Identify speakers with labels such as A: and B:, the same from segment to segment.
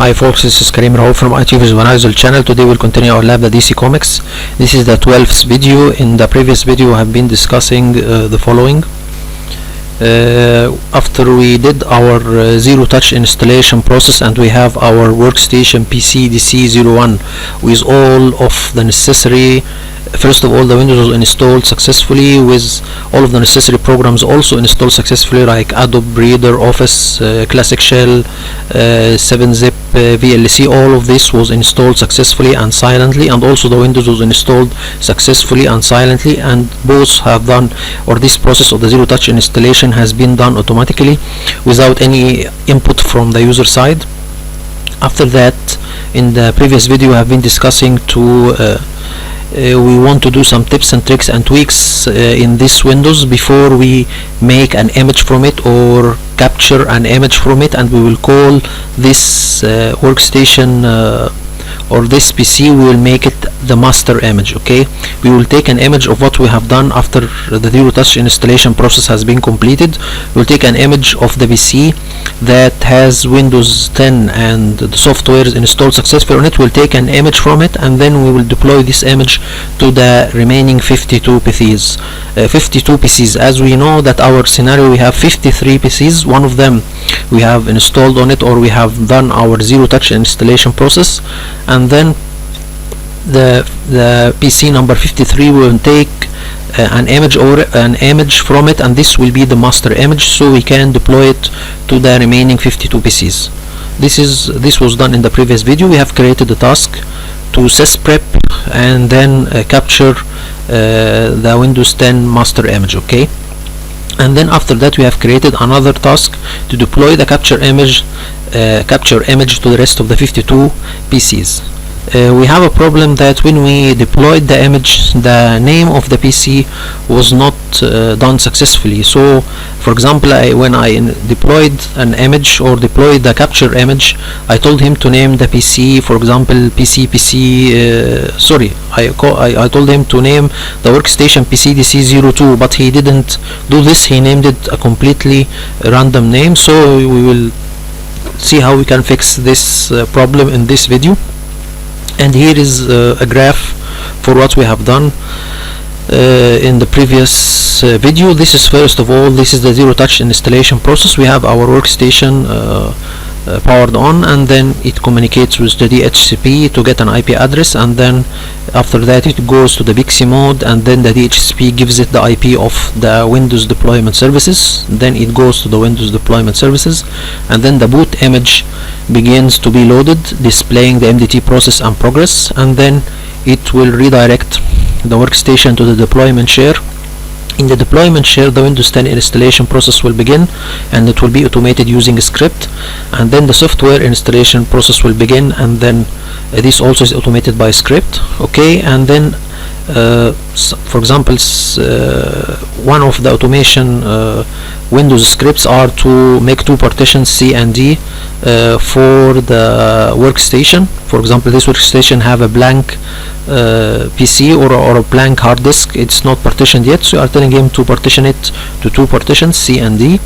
A: Hi folks, this is Karim Raouf from IT Visualizer channel. Today we'll continue our lab, the DC Comics. This is the 12th video. In the previous video I have been discussing the following. After we did our zero touch installation process and we have our workstation PC DC01 with all of the necessary, first of all the Windows was installed successfully with all of the necessary programs also installed successfully, like Adobe Reader, Office, Classic Shell, 7-zip, VLC. All of this was installed successfully and silently, and also the Windows was installed successfully and silently, and both have done, or this process of the zero touch installation has been done automatically without any input from the user side. After that, in the previous video I have been discussing we want to do some tips and tricks and tweaks in this Windows before we make an image from it or capture an image from it, and we will call this workstation or this PC, we will make it the master image. Okay, we will take an image of what we have done after the zero touch installation process has been completed. We'll take an image of the PC that has Windows 10 and the software is installed successfully on it. We'll take an image from it, and then we will deploy this image to the remaining 52 PCs. 52 PCs, as we know that our scenario we have 53 PCs. One of them we have installed on it, or we have done our zero touch installation process, and then the PC number 53 will take an image or an image from it, and this will be the master image, so we can deploy it to the remaining 52 PCs. This was done in the previous video. We have created a task to sysprep and then capture the Windows 10 master image. Okay, and then after that we have created another task to deploy the capture image to the rest of the 52 PCs. We have a problem that when we deployed the image, the name of the PC was not done successfully. So for example, when I deployed an image or deployed the capture image, I told him to name the PC, for example, I told him to name the workstation PC DC02, but he didn't do this. He named it a completely random name. So we will see how we can fix this problem in this video. And here is a graph for what we have done in the previous video. This is, first of all, this is the zero touch installation process. We have our workstation powered on, and then it communicates with the DHCP to get an IP address, and then after that it goes to the Bixby mode, and then the DHCP gives it the IP of the Windows deployment services. Then it goes to the Windows deployment services, and then the boot image begins to be loaded, displaying the MDT process and progress, and then it will redirect the workstation to the deployment share. In the deployment share, the Windows 10 installation process will begin, and it will be automated using a script, and then the software installation process will begin, and then this also is automated by script. Okay, and then for example, one of the automation Windows scripts are to make two partitions, C and D, for the workstation. For example, this workstation have a blank PC or a blank hard disk. It's not partitioned yet, so you are telling him to partition it to two partitions, C and D.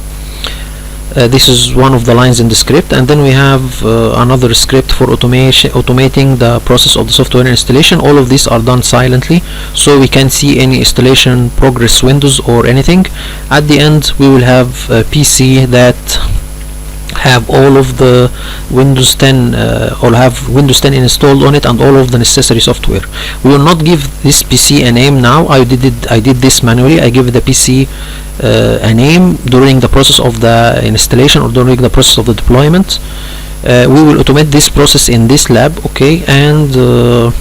A: This is one of the lines in the script, and then we have another script for automating the process of the software installation. All of these are done silently, so we can't see any installation progress windows or anything. At the end, we will have a PC that have all of the Windows 10 or have Windows 10 installed on it and all of the necessary software. We will not give this PC a name now. I did this manually. I give the PC a name during the process of the installation or during the process of the deployment. We will automate this process in this lab. Okay, and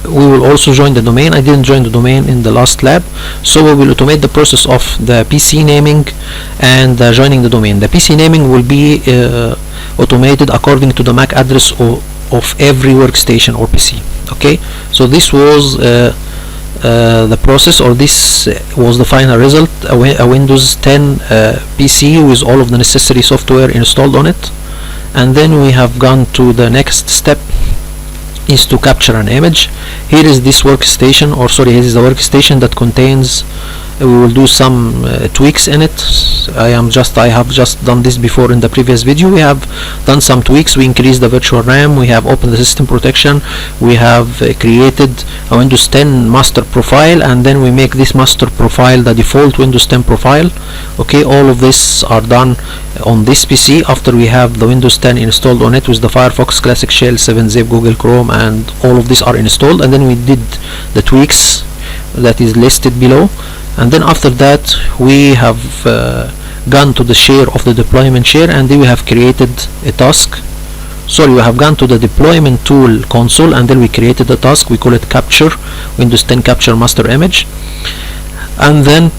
A: we will also join the domain. I didn't join the domain in the last lab, so we will automate the process of the PC naming and joining the domain. The PC naming will be automated according to the MAC address of every workstation or PC. Okay, so this was the process, or this was the final result, a Windows 10 PC with all of the necessary software installed on it. And then we have gone to the next step, is to capture an image. Here is this workstation, or sorry, here is the workstation that contains we will do some tweaks in it. I have just done this before in the previous video. We have done some tweaks. We increased the virtual RAM, we have opened the system protection, we have created a Windows 10 master profile, and then we make this master profile the default Windows 10 profile. Okay, all of this are done on this PC after we have the Windows 10 installed on it with the Firefox, Classic Shell, 7-Zip, Google Chrome, and all of these are installed. And then we did the tweaks that is listed below, and then after that we have gone to the share of the deployment share, and then we have created a task. Sorry, we have gone to the deployment tool console, and then we created a task. We call it capture, Windows 10 capture master image. And then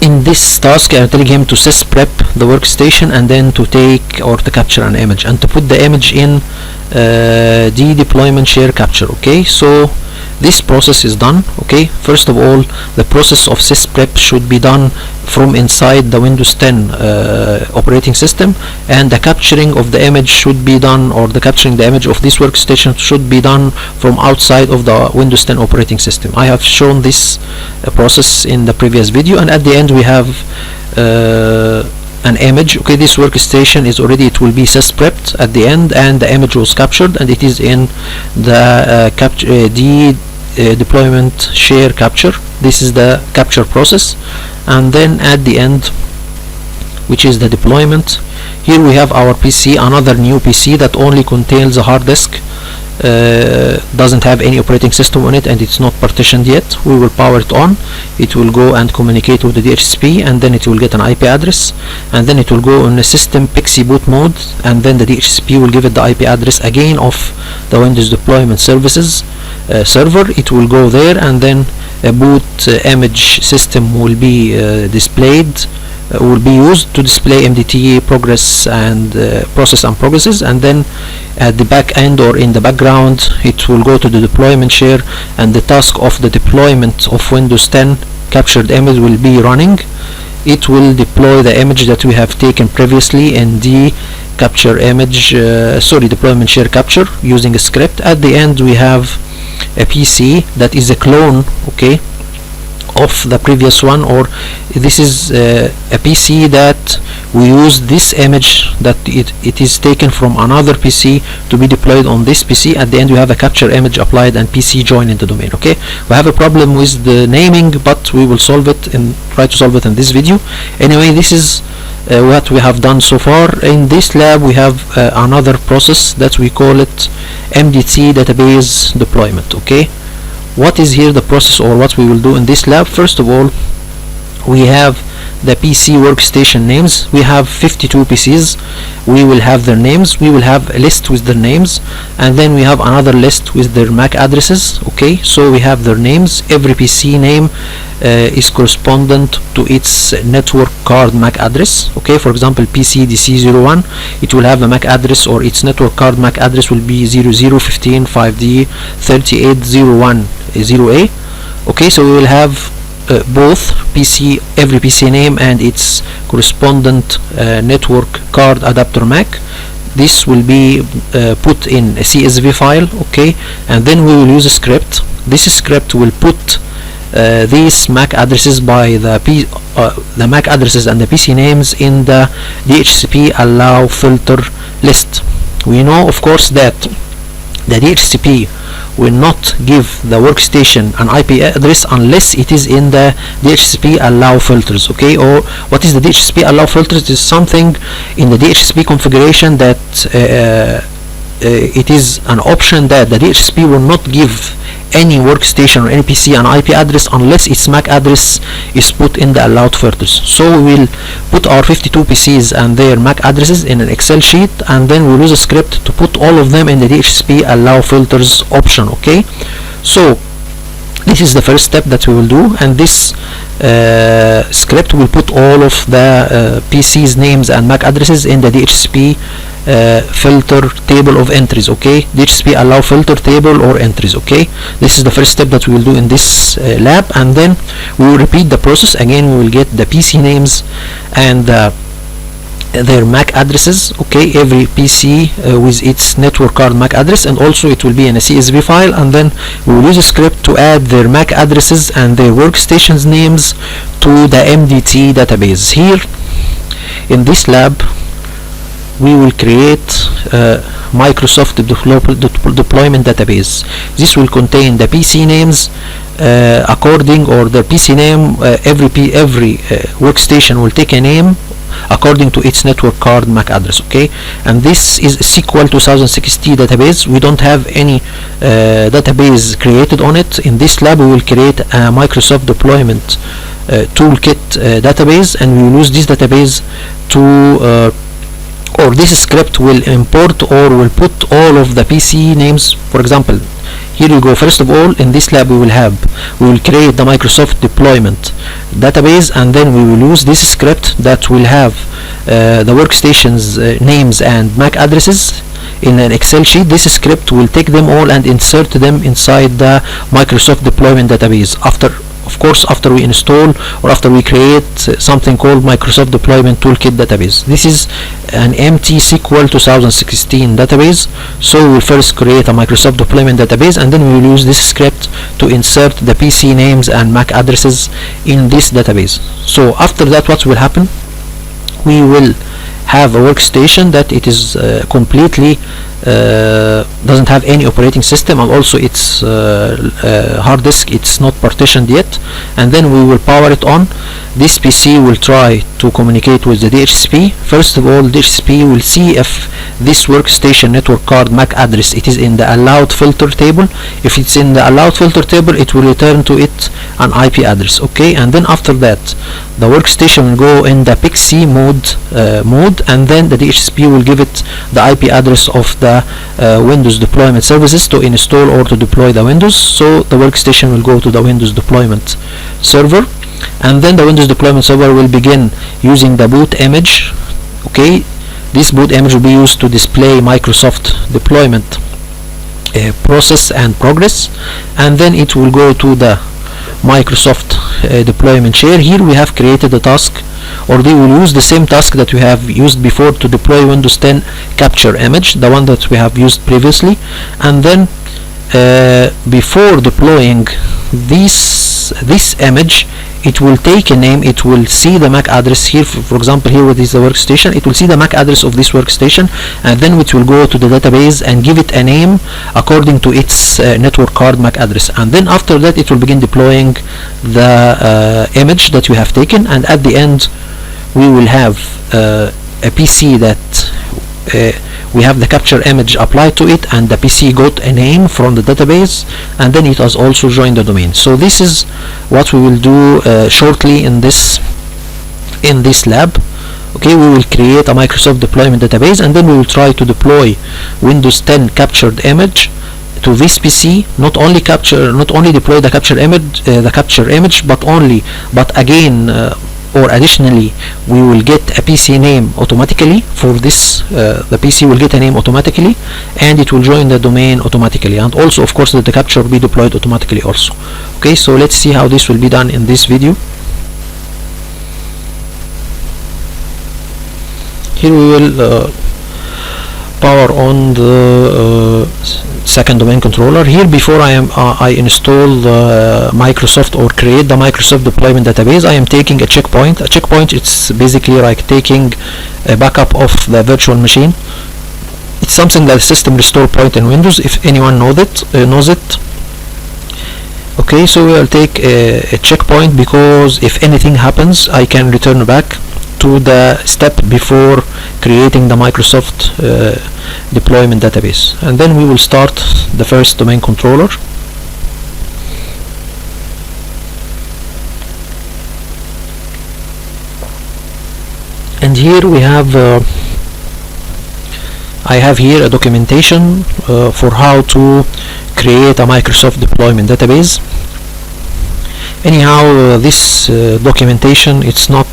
A: in this task I'm telling him to sys prep the workstation, and then to take or to capture an image, and to put the image in the deployment share capture. Okay, so this process is done. Okay, first of all, the process of sys prep should be done from inside the Windows 10 operating system, and the capturing of the image should be done, or the capturing the image of this workstation should be done from outside of the Windows 10 operating system. I have shown this process in the previous video, and at the end we have an image. Okay, this workstation is already, it will be sys prepped at the end, and the image was captured, and it is in the deployment share capture. This is the capture process. And then at the end, which is the deployment, here we have our PC, another new PC that only contains a hard disk, doesn't have any operating system on it, and it's not partitioned yet. We will power it on. It will go and communicate with the DHCP, and then it will get an IP address, and then it will go on a system PXE boot mode, and then the DHCP will give it the IP address again of the Windows Deployment Services server. It will go there, and then a boot image system will be displayed, will be used to display MDT progress and process and progresses, and then at the back end or in the background it will go to the deployment share, and the task of the deployment of Windows 10 captured image will be running. It will deploy the image that we have taken previously in the capture image deployment share capture using a script. At the end we have a PC that is a clone, okay, of the previous one, or this is a PC that we use this image that it is taken from another PC to be deployed on this PC. At the end we have a capture image applied and PC join in the domain. Okay, we have a problem with the naming, but we will solve it and try to solve it in this video. Anyway, this is what we have done so far. In this lab we have another process that we call it MDT Database Deployment. Okay, what is here the process, or what we will do in this lab? First of all, we have the PC workstation names. We have 52 PCs. We will have their names. We will have a list with their names, and then we have another list with their MAC addresses. Okay, so we have their names. Every PC name is correspondent to its network card MAC address. Okay, for example, PC DC01, it will have a MAC address, or its network card MAC address will be 0015 5D 3801 0A. Okay, so we will have both every PC name and its correspondent network card adapter MAC. This will be put in a CSV file. Okay, and then we will use a script. This script will put these MAC addresses by the MAC addresses and the PC names in the DHCP allow filter list. We know, of course, that the DHCP will not give the workstation an IP address unless it is in the DHCP allow filters. Okay, or what is the DHCP allow filters? It is something in the DHCP configuration that it is an option that the DHCP will not give any workstation or any PC an IP address unless its MAC address is put in the allowed filters. So we will put our 52 PCs and their MAC addresses in an Excel sheet, and then we'll use a script to put all of them in the DHCP allow filters option. Okay, so this is the first step that we will do, and this script will put all of the PC's names and MAC addresses in the DHCP filter table of entries. Okay, DHCP allow filter table or entries. Okay, this is the first step that we will do in this lab, and then we will repeat the process again. We will get the PC names and the their MAC addresses. Okay, every PC with its network card MAC address, and also it will be in a CSV file, and then we will use a script to add their MAC addresses and their workstations names to the MDT database. Here in this lab we will create Microsoft deployment database. This will contain the PC names according, or the PC name, every workstation will take a name according to its network card MAC address. Okay, and this is a SQL 2016 database. We don't have any database created on it. In this lab we will create a Microsoft deployment toolkit database, and we will use this database to or this script will import or will put all of the PC names. For example, here you go. First of all, in this lab we will create the Microsoft deployment database, and then we will use this script that will have the workstations names and MAC addresses in an Excel sheet. This script will take them all and insert them inside the Microsoft deployment database after we install or after we create something called Microsoft Deployment Toolkit Database. This is an empty SQL 2016 database, so we will first create a Microsoft Deployment Database, and then we will use this script to insert the PC names and MAC addresses in this database. So after that, what will happen? We will have a workstation that it is completely doesn't have any operating system, and also its hard disk, it's not partitioned yet, and then we will power it on. This PC will try to communicate with the DHCP. First of all, DHCP will see if this workstation network card MAC address it is in the allowed filter table. If it's in the allowed filter table, it will return to it an IP address. Okay, and then after that the workstation will go in the PIC mode, and then the DHCP will give it the IP address of the Windows deployment services to install or to deploy the Windows. So the workstation will go to the Windows deployment server, and then the Windows deployment server will begin using the boot image. Okay, this boot image will be used to display Microsoft deployment process and progress, and then it will go to the Microsoft deployment share. Here we have created a task, or they will use the same task that we have used before to deploy Windows 10 capture image, the one that we have used previously. And then before deploying this image, it will take a name. It will see the MAC address here. For example, here with this workstation, it will see the MAC address of this workstation, and then it will go to the database and give it a name according to its network card MAC address. And then after that, it will begin deploying the image that we have taken, and at the end we will have a PC that we have the capture image applied to it, and the PC got a name from the database, and then it has also joined the domain. So this is what we will do shortly in this lab. Okay, we will create a Microsoft deployment database, and then we will try to deploy Windows 10 captured image to this PC. Not only deploy the capture image, but again or additionally, we will get a PC name automatically for this. The PC will get a name automatically, and it will join the domain automatically, and also of course that the capture will be deployed automatically also. Okay, so let's see how this will be done in this video. Here we will power on the second domain controller. Here, before I install the Microsoft or create the Microsoft deployment database, I am taking a checkpoint. A checkpoint, it's basically like taking a backup of the virtual machine. It's something like system restore point in Windows, if anyone knows it. Okay, so we will take a checkpoint, because if anything happens, I can return back to the step before creating the Microsoft deployment database. And then we will start the first domain controller. And here we have I have here a documentation for how to create a Microsoft deployment database. Anyhow, this documentation, it's not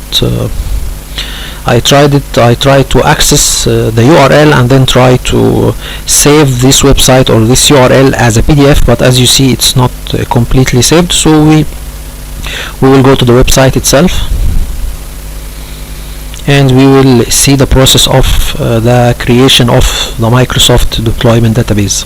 A: I tried to access the URL and then try to save this website or this URL as a PDF, but as you see, it's not completely saved. So we will go to the website itself. and we will see the process of the creation of the Microsoft deployment database.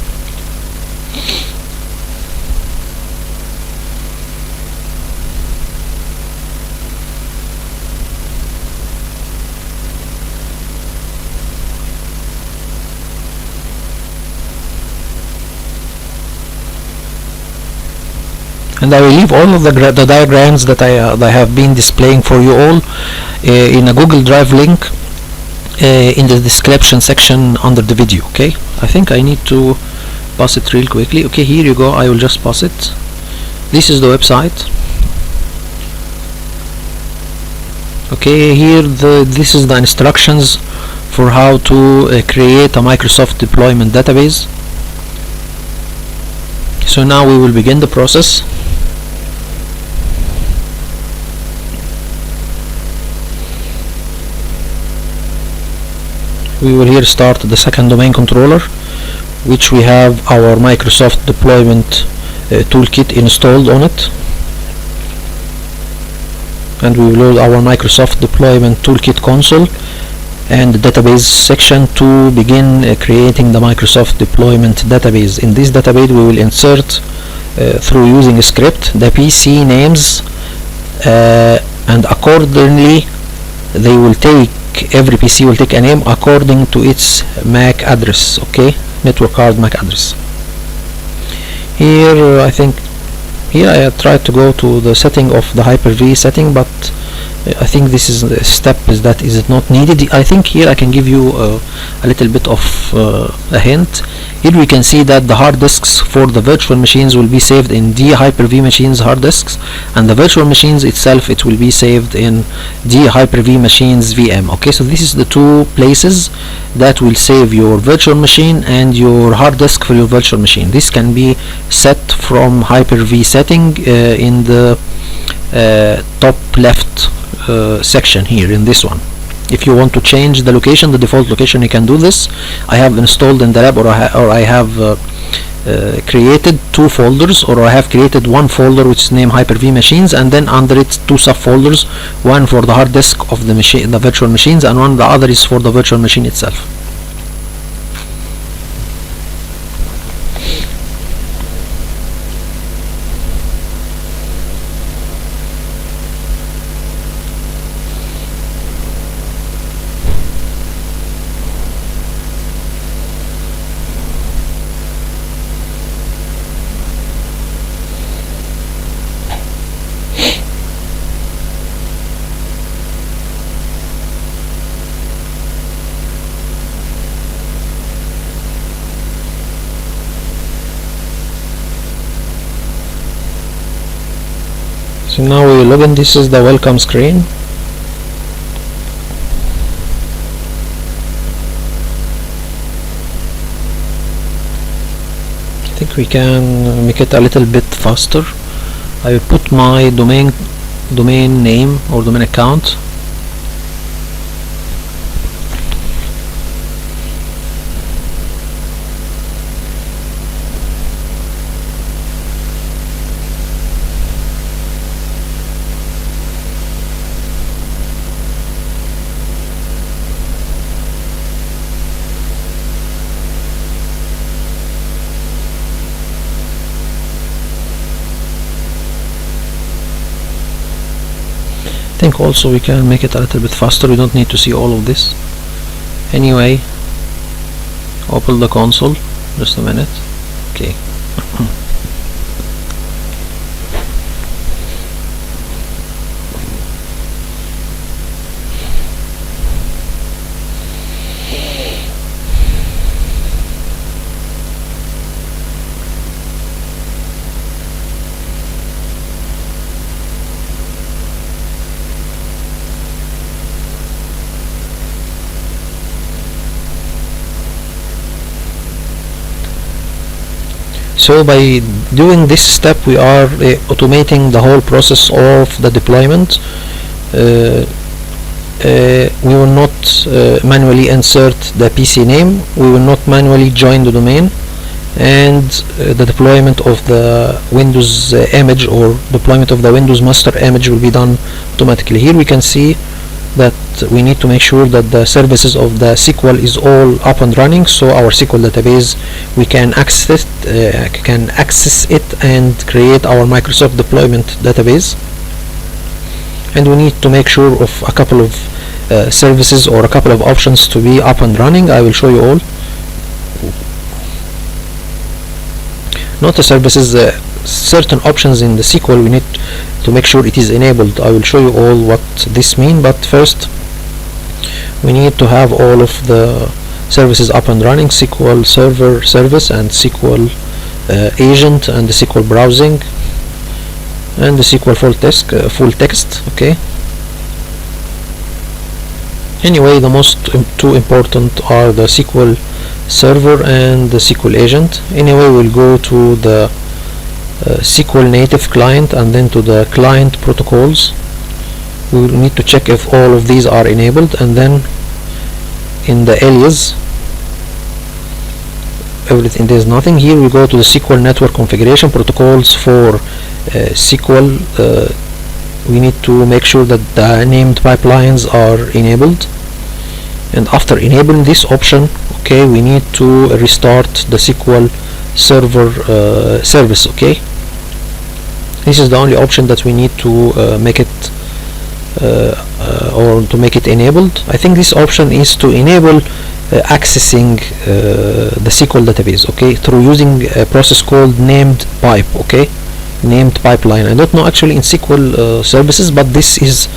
A: And I will leave all of the diagrams that I have been displaying for you all in a Google Drive link in the description section under the video. Okay, I think I need to pass it real quickly. Okay, here you go. I will just pass it. This is the website. Okay, here this is the instructions for how to create a Microsoft deployment database. So now we will begin the process. We will here start the second domain controller, which we have our Microsoft deployment toolkit installed on it, and we will load our Microsoft deployment toolkit console and the database section to begin creating the Microsoft deployment database. In this database we will insert through using a script the PC names, and accordingly they will take, every PC will take a name according to its MAC address. Okay, network card MAC address. Here I think here I tried to go to the setting of the Hyper-V setting, but I think this is a step that is not needed. I think here I can give you a little bit of a hint. Here we can see that the hard disks for the virtual machines will be saved in the Hyper-V machines hard disks, and the virtual machines itself, it will be saved in the Hyper-V machines VM. Okay, so this is the two places that will save your virtual machine and your hard disk for your virtual machine. This can be set from Hyper-V setting in the top left section here in this one. If you want to change the location, the default location, you can do this. I have installed in the lab, or I have created two folders, or I have created one folder which is named Hyper-V machines, and then under it two subfolders, one for the hard disk of the machine, the virtual machines, and the other is for the virtual machine itself. So now we log in. This is the welcome screen. I think we can make it a little bit faster. I will put my domain name or domain account. I think also we can make it a little bit faster. We don't need to see all of this. Anyway, open the console. Just a minute. Okay. So by doing this step we are automating the whole process of the deployment. We will not manually insert the PC name, we will not manually join the domain, and the deployment of the Windows image or deployment of the Windows master image will be done automatically. Here we can see that we need to make sure that the services of the SQL is all up and running, so our SQL database we can access it and create our Microsoft deployment database. And we need to make sure of a couple of services or a couple of options to be up and running. I will show you all. Not the services, certain options in the SQL we need to make sure it is enabled. I will show you all what this means, but first we need to have all of the services up and running: SQL Server service and SQL agent and the SQL browsing and the SQL full text. Okay. Anyway, the most two important are the SQL Server and the SQL agent. Anyway, we'll go to the SQL native client and then to the client protocols. We will need to check if all of these are enabled, and then in the alias everything, there's nothing here. We go to the SQL network configuration protocols for SQL. We need to make sure that the named pipelines are enabled, and after enabling this option, okay, we need to restart the SQL Server service. Okay, this is the only option that we need to make it or to make it enabled. I think this option is to enable accessing the SQL database, okay, through using a process called named pipe. Okay, named pipeline. I don't know actually in SQL services, but this is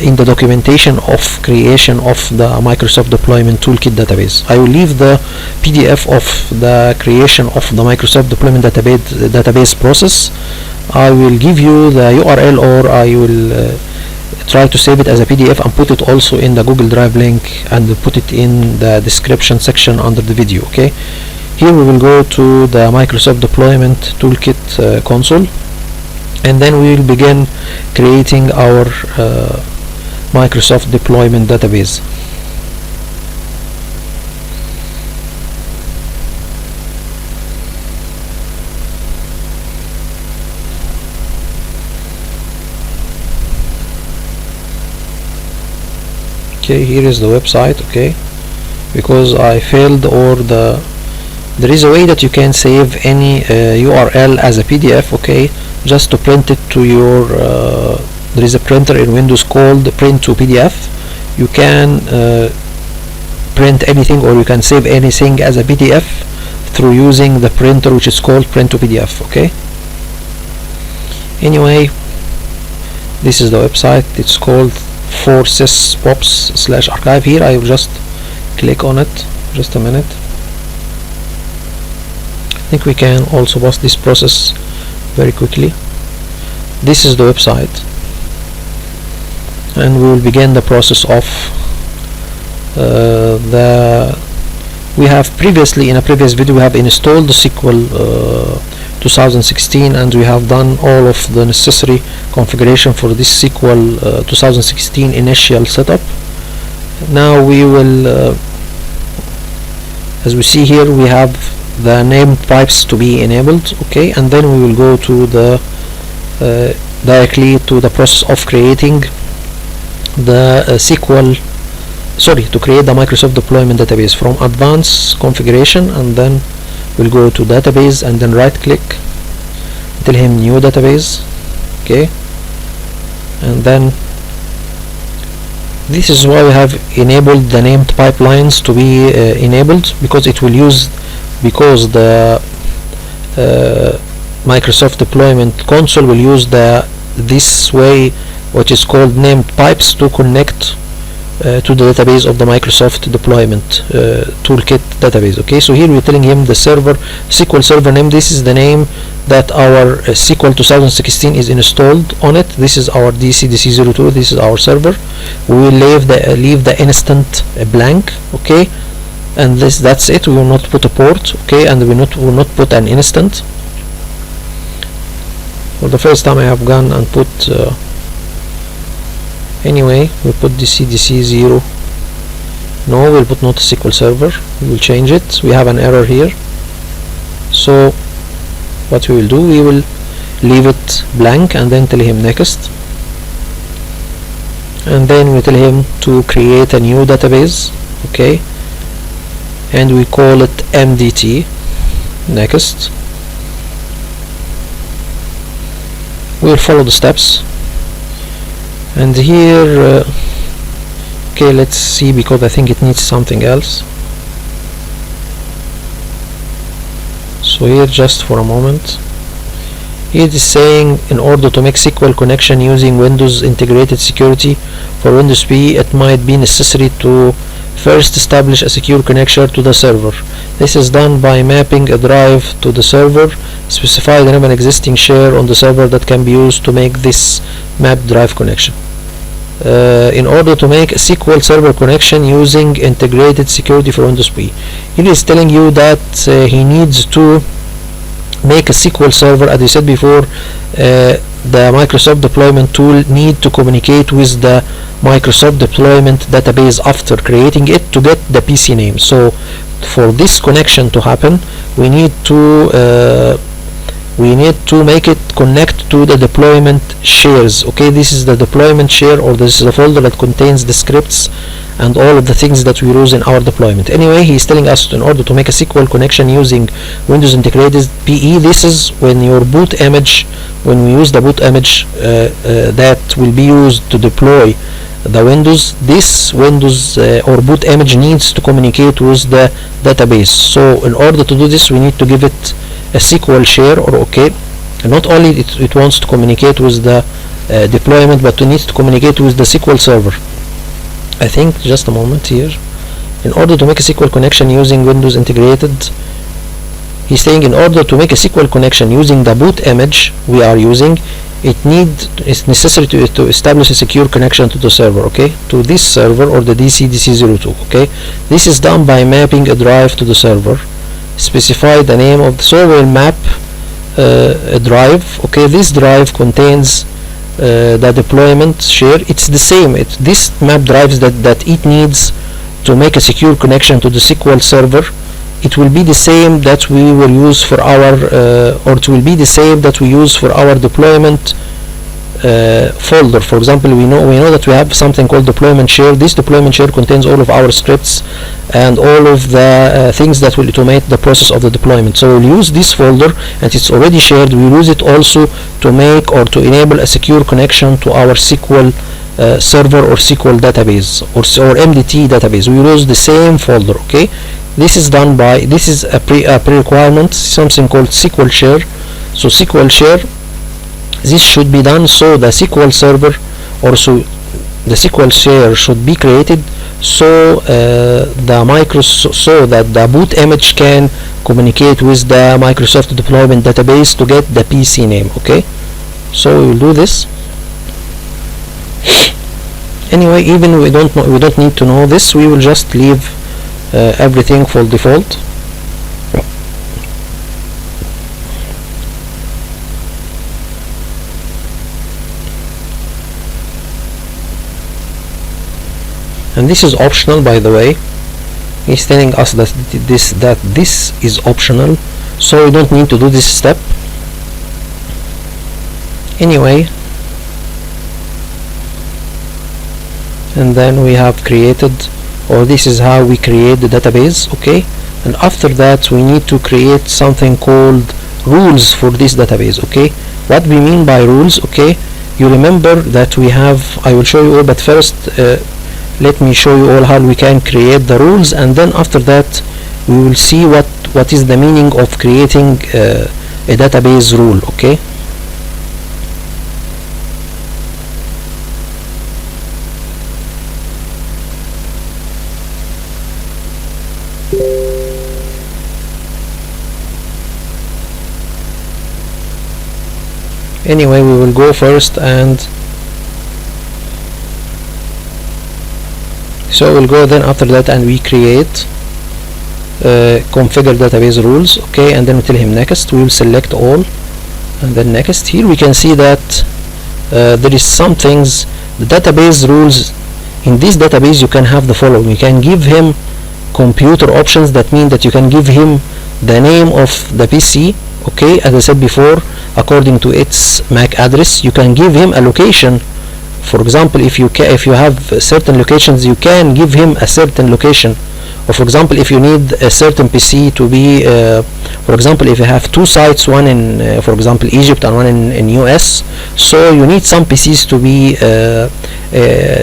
A: in the documentation of creation of the Microsoft Deployment Toolkit database. I will leave the PDF of the creation of the Microsoft Deployment database process. I will give you the URL, or I will try to save it as a PDF and put it also in the Google Drive link and put it in the description section under the video. Okay, here we will go to the Microsoft Deployment Toolkit console, and then we will begin creating our Microsoft Deployment database. Okay, here is the website. Okay, because I failed, or there is a way that you can save any URL as a PDF. Okay, just to print it to your there is a printer in Windows called print to PDF. You can print anything, or you can save anything as a PDF through using the printer which is called print to PDF. Okay, anyway, this is the website. It's called /pops/archive. Here I will just click on it. Just a minute. I think we can also pause this process very quickly. This is the website, and we will begin the process of we have previously, in a previous video, we have installed the SQL 2016, and we have done all of the necessary configuration for this SQL 2016 initial setup. Now we will as we see here, we have the named pipes to be enabled. Okay, and then we will go to the directly to the process of creating the to create the Microsoft Deployment database from advanced configuration, and then we'll go to database and then right click, tell him new database. Okay, and then this is why we have enabled the named pipelines to be enabled, because it will use, because the Microsoft Deployment console will use this way, which is called named pipes, to connect to the database of the Microsoft Deployment Toolkit database. Okay, so here we're telling him the server, SQL Server name. This is the name that our SQL 2016 is installed on it. This is our DC02. This is our server. We will leave the instant blank. Okay, and that's it. We will not put a port. Okay, and we will not put an instant. For the first time I have gone and put anyway, we put DC0. No, we'll put not a SQL Server. We will change it. We have an error here. So what we will do, we will leave it blank and then tell him next. and then we tell him to create a new database. Okay, and we call it MDT. Next, we'll follow the steps, and here okay, let's see, because I think it needs something else. So here, just for a moment, it is saying in order to make SQL connection using Windows Integrated Security for Windows PE, it might be necessary to first establish a secure connection to the server. This is done by mapping a drive to the server. Specify the name of an existing share on the server that can be used to make this mapped drive connection. In order to make a SQL server connection using Integrated Security for Windows PE, he is telling you that he needs to make a SQL server. As I said before, the Microsoft deployment tool need to communicate with the Microsoft deployment database after creating it to get the PC name. So for this connection to happen, we need to make it connect to the deployment shares. Okay, this is the deployment share, or this is a folder that contains the scripts and all of the things that we use in our deployment. Anyway, he is telling us in order to make a SQL connection using Windows Integrated PE, this is when your boot image, when we use the boot image that will be used to deploy the Windows, this Windows or boot image needs to communicate with the database. So in order to do this, we need to give it a SQL share, or okay, and not only it wants to communicate with the deployment, but it needs to communicate with the SQL server. I think, just a moment here, in order to make a SQL connection using Windows Integrated, he's saying in order to make a SQL connection using the boot image we are using, it's necessary to establish a secure connection to the server, okay, to this server or the DC-DC02. Okay, this is done by mapping a drive to the server. Specify the name of the, so we'll map a drive. Okay, this drive contains the deployment share. It's the same, this map drives that it needs to make a secure connection to the SQL server. It will be the same that we will use for our or it will be the same that we use for our deployment folder. For example, we know that we have something called deployment share. This deployment share contains all of our scripts and all of the things that will automate the process of the deployment. So we'll use this folder, and it's already shared. We'll use it also to make or to enable a secure connection to our SQL server or SQL database or MDT database. We use the same folder. Okay, this is done by, this is a pre-requirement, something called SQL share. So SQL share, this should be done so the SQL server, or so the SQL share should be created so so that the boot image can communicate with the Microsoft deployment database to get the PC name. Okay, so we will do this. Anyway, even we don't need to know this. We will just leave everything for default. And this is optional, by the way. He's telling us that this is optional, so we don't need to do this step. Anyway, and then we have created, or this is how we create the database. Okay, and after that we need to create something called rules for this database. Okay, what we mean by rules? Okay, you remember that we have, I will show you all, but first let me show you all how we can create the rules, and then after that we will see what is the meaning of creating a database rule. Okay, anyway, we will go first, and so we'll go then after that, and we create configure database rules. Okay, and then we tell him next. We will select all, and then next. Here we can see that there is some things, the database rules. In this database you can have the following. You can give him computer options. That means that you can give him the name of the PC. Okay, as I said before, according to its MAC address. You can give him a location For example, if you have certain locations, you can give him a certain location. Or for example, if you need a certain PC to be, for example, if you have two sites, one in, for example, Egypt and one in US, so you need some PCs to be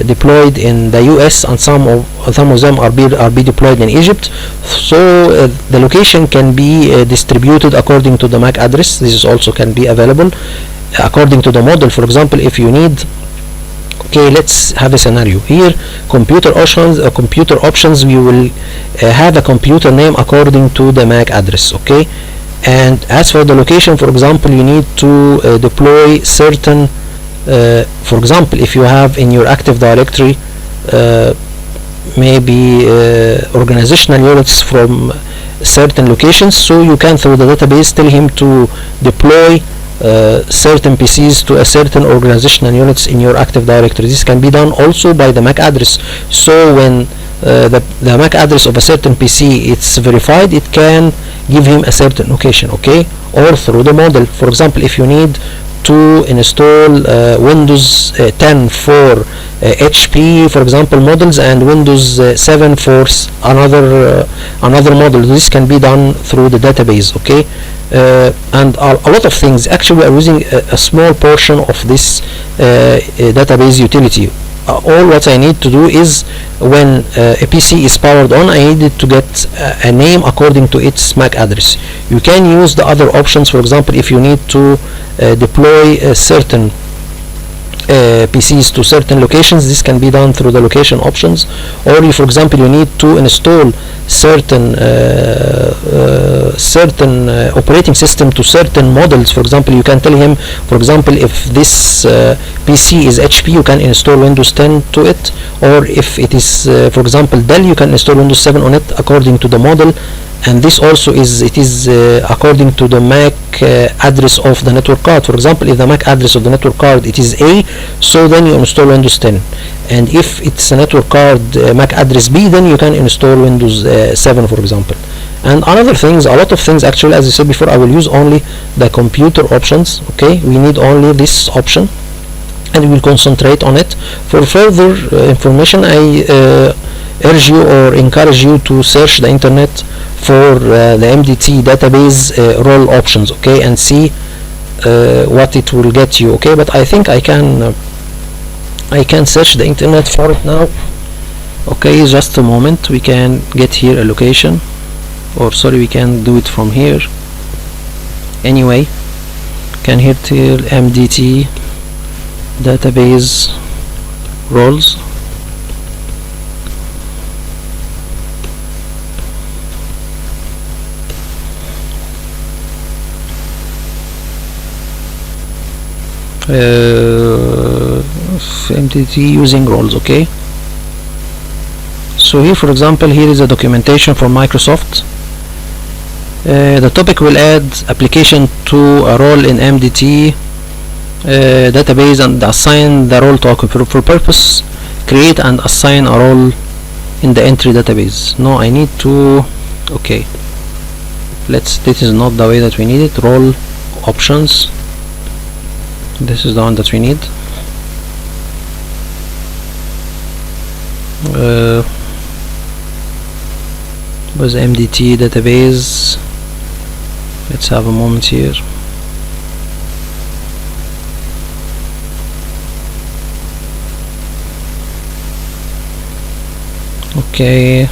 A: deployed in the US, and some of them are be deployed in Egypt. So the location can be distributed according to the MAC address. This is also can be available according to the model. For example, if you need, okay, let's have a scenario here. Computer options, we will have a computer name according to the MAC address. Okay, and as for the location, for example, you need to deploy certain, for example, if you have in your Active Directory maybe organizational units from certain locations, so you can, through the database, tell him to deploy certain PCs to a certain organizational units in your Active Directory. This can be done also by the MAC address. So when the MAC address of a certain PC it's verified, it can give him a certain location. Okay, or through the model. For example, if you need to install Windows 10 for HP, for example, models, and Windows 7 for another model, this can be done through the database. Okay, and a lot of things. Actually, we are using a small portion of this database utility. All what I need to do is, when a PC is powered on, I needed to get a name according to its MAC address. You can use the other options. For example, if you need to deploy certain PCs to certain locations, this can be done through the location options. Or if, for example, you need to install certain operating system to certain models. For example, you can tell him, for example, if this PC is HP, you can install Windows 10 to it, or if it is, for example, Dell, you can install Windows 7 on it according to the model. And this also is according to the MAC address of the network card. For example, if the MAC address of the network card it is A, so then you install Windows 10. And if it's a network card MAC address B, then you can install Windows 7, for example. And another things, a lot of things actually, as I said before, I will use only the computer options. Okay, we need only this option, and we will concentrate on it. For further information, I urge you or encourage you to search the internet for the MDT database role options. Okay, and see what it will get you. Okay, but I think I can search the internet for it now. Okay, just a moment. We can get here a location, or sorry, we can do it from here. Anyway, can hit here MDT database roles. MDT using roles. Okay, so here, for example, here is a documentation for Microsoft. The topic will add application to a role in MDT database and assign the role to a computer. For purpose, create and assign a role in the entry database. No, I need to, okay, this is not the way that we need it. Role options, this is the one that we need. Was MDT database. Let's have a moment here. Okay,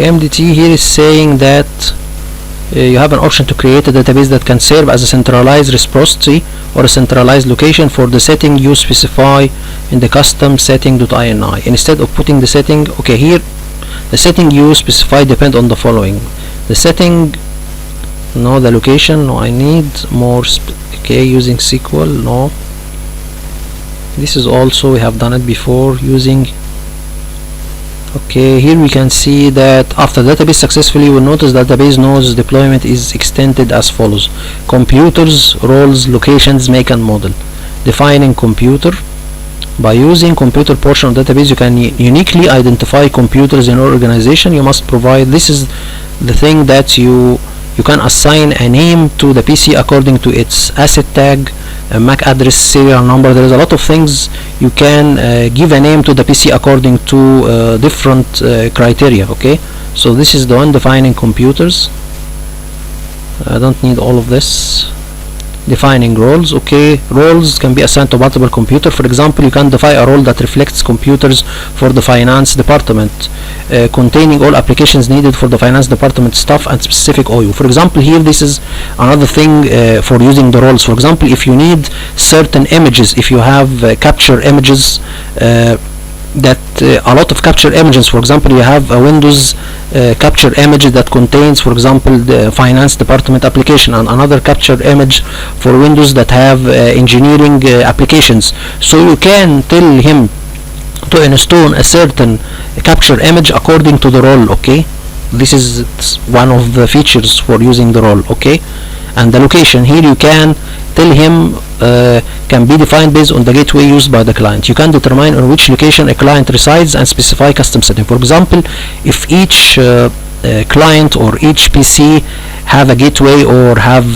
A: MDT here is saying that you have an option to create a database that can serve as a centralized repository or a centralized location for the setting you specify in the custom setting.ini. Instead of putting the setting, okay, here the setting you specify depend on the following: the setting, no, the location, no, I need more. Okay, using SQL, no. This is also, we have done it before using. Okay, here we can see that after database successfully, you will notice that database nodes deployment is extended as follows: computers, roles, locations, make and model. Defining computer. By using computer portion of database, you can uniquely identify computers in your organization. You must provide, this is the thing that you You can assign a name to the PC according to its asset tag, MAC address, serial number. There is a lot of things you can give a name to the PC according to different criteria. Okay, so this is the one defining computers. I don't need all of this. Defining roles. Okay, roles can be assigned to multiple computer. For example, you can define a role that reflects computers for the finance department, containing all applications needed for the finance department staff and specific OU. For example, here this is another thing for using the roles. For example, if you need certain images, if you have capture images, a lot of capture images. For example, you have a Windows capture image that contains, for example, the finance department application, and another capture image for Windows that have engineering applications. So you can tell him to install a certain capture image according to the role. Okay, this is one of the features for using the role. Okay, and the location here you can tell him can be defined based on the gateway used by the client. You can determine on which location a client resides and specify custom setting. For example, if each client or each PC have a gateway or have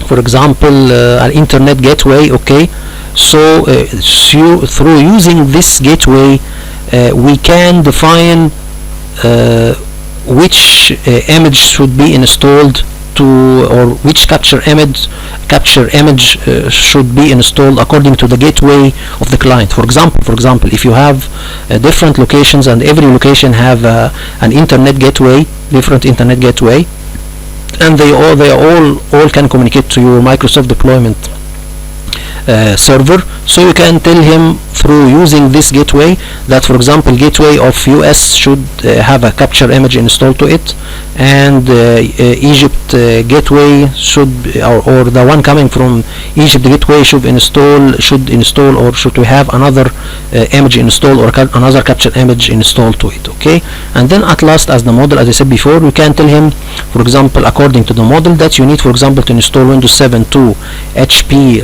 A: for example an internet gateway, okay, so through using this gateway we can define which image should be installed to, or which capture image should be installed according to the gateway of the client. For example, if you have different locations and every location have an internet gateway, different internet gateway, and they all can communicate to your Microsoft deployment server. So you can tell him through using this gateway that, for example, gateway of US should have a capture image installed to it, and Egypt gateway should, or the one coming from Egypt gateway should install or should we have another image installed or another capture image installed to it. Okay, and then at last, as the model, as I said before, we can tell him, for example, according to the model that you need, for example, to install Windows 7 to HP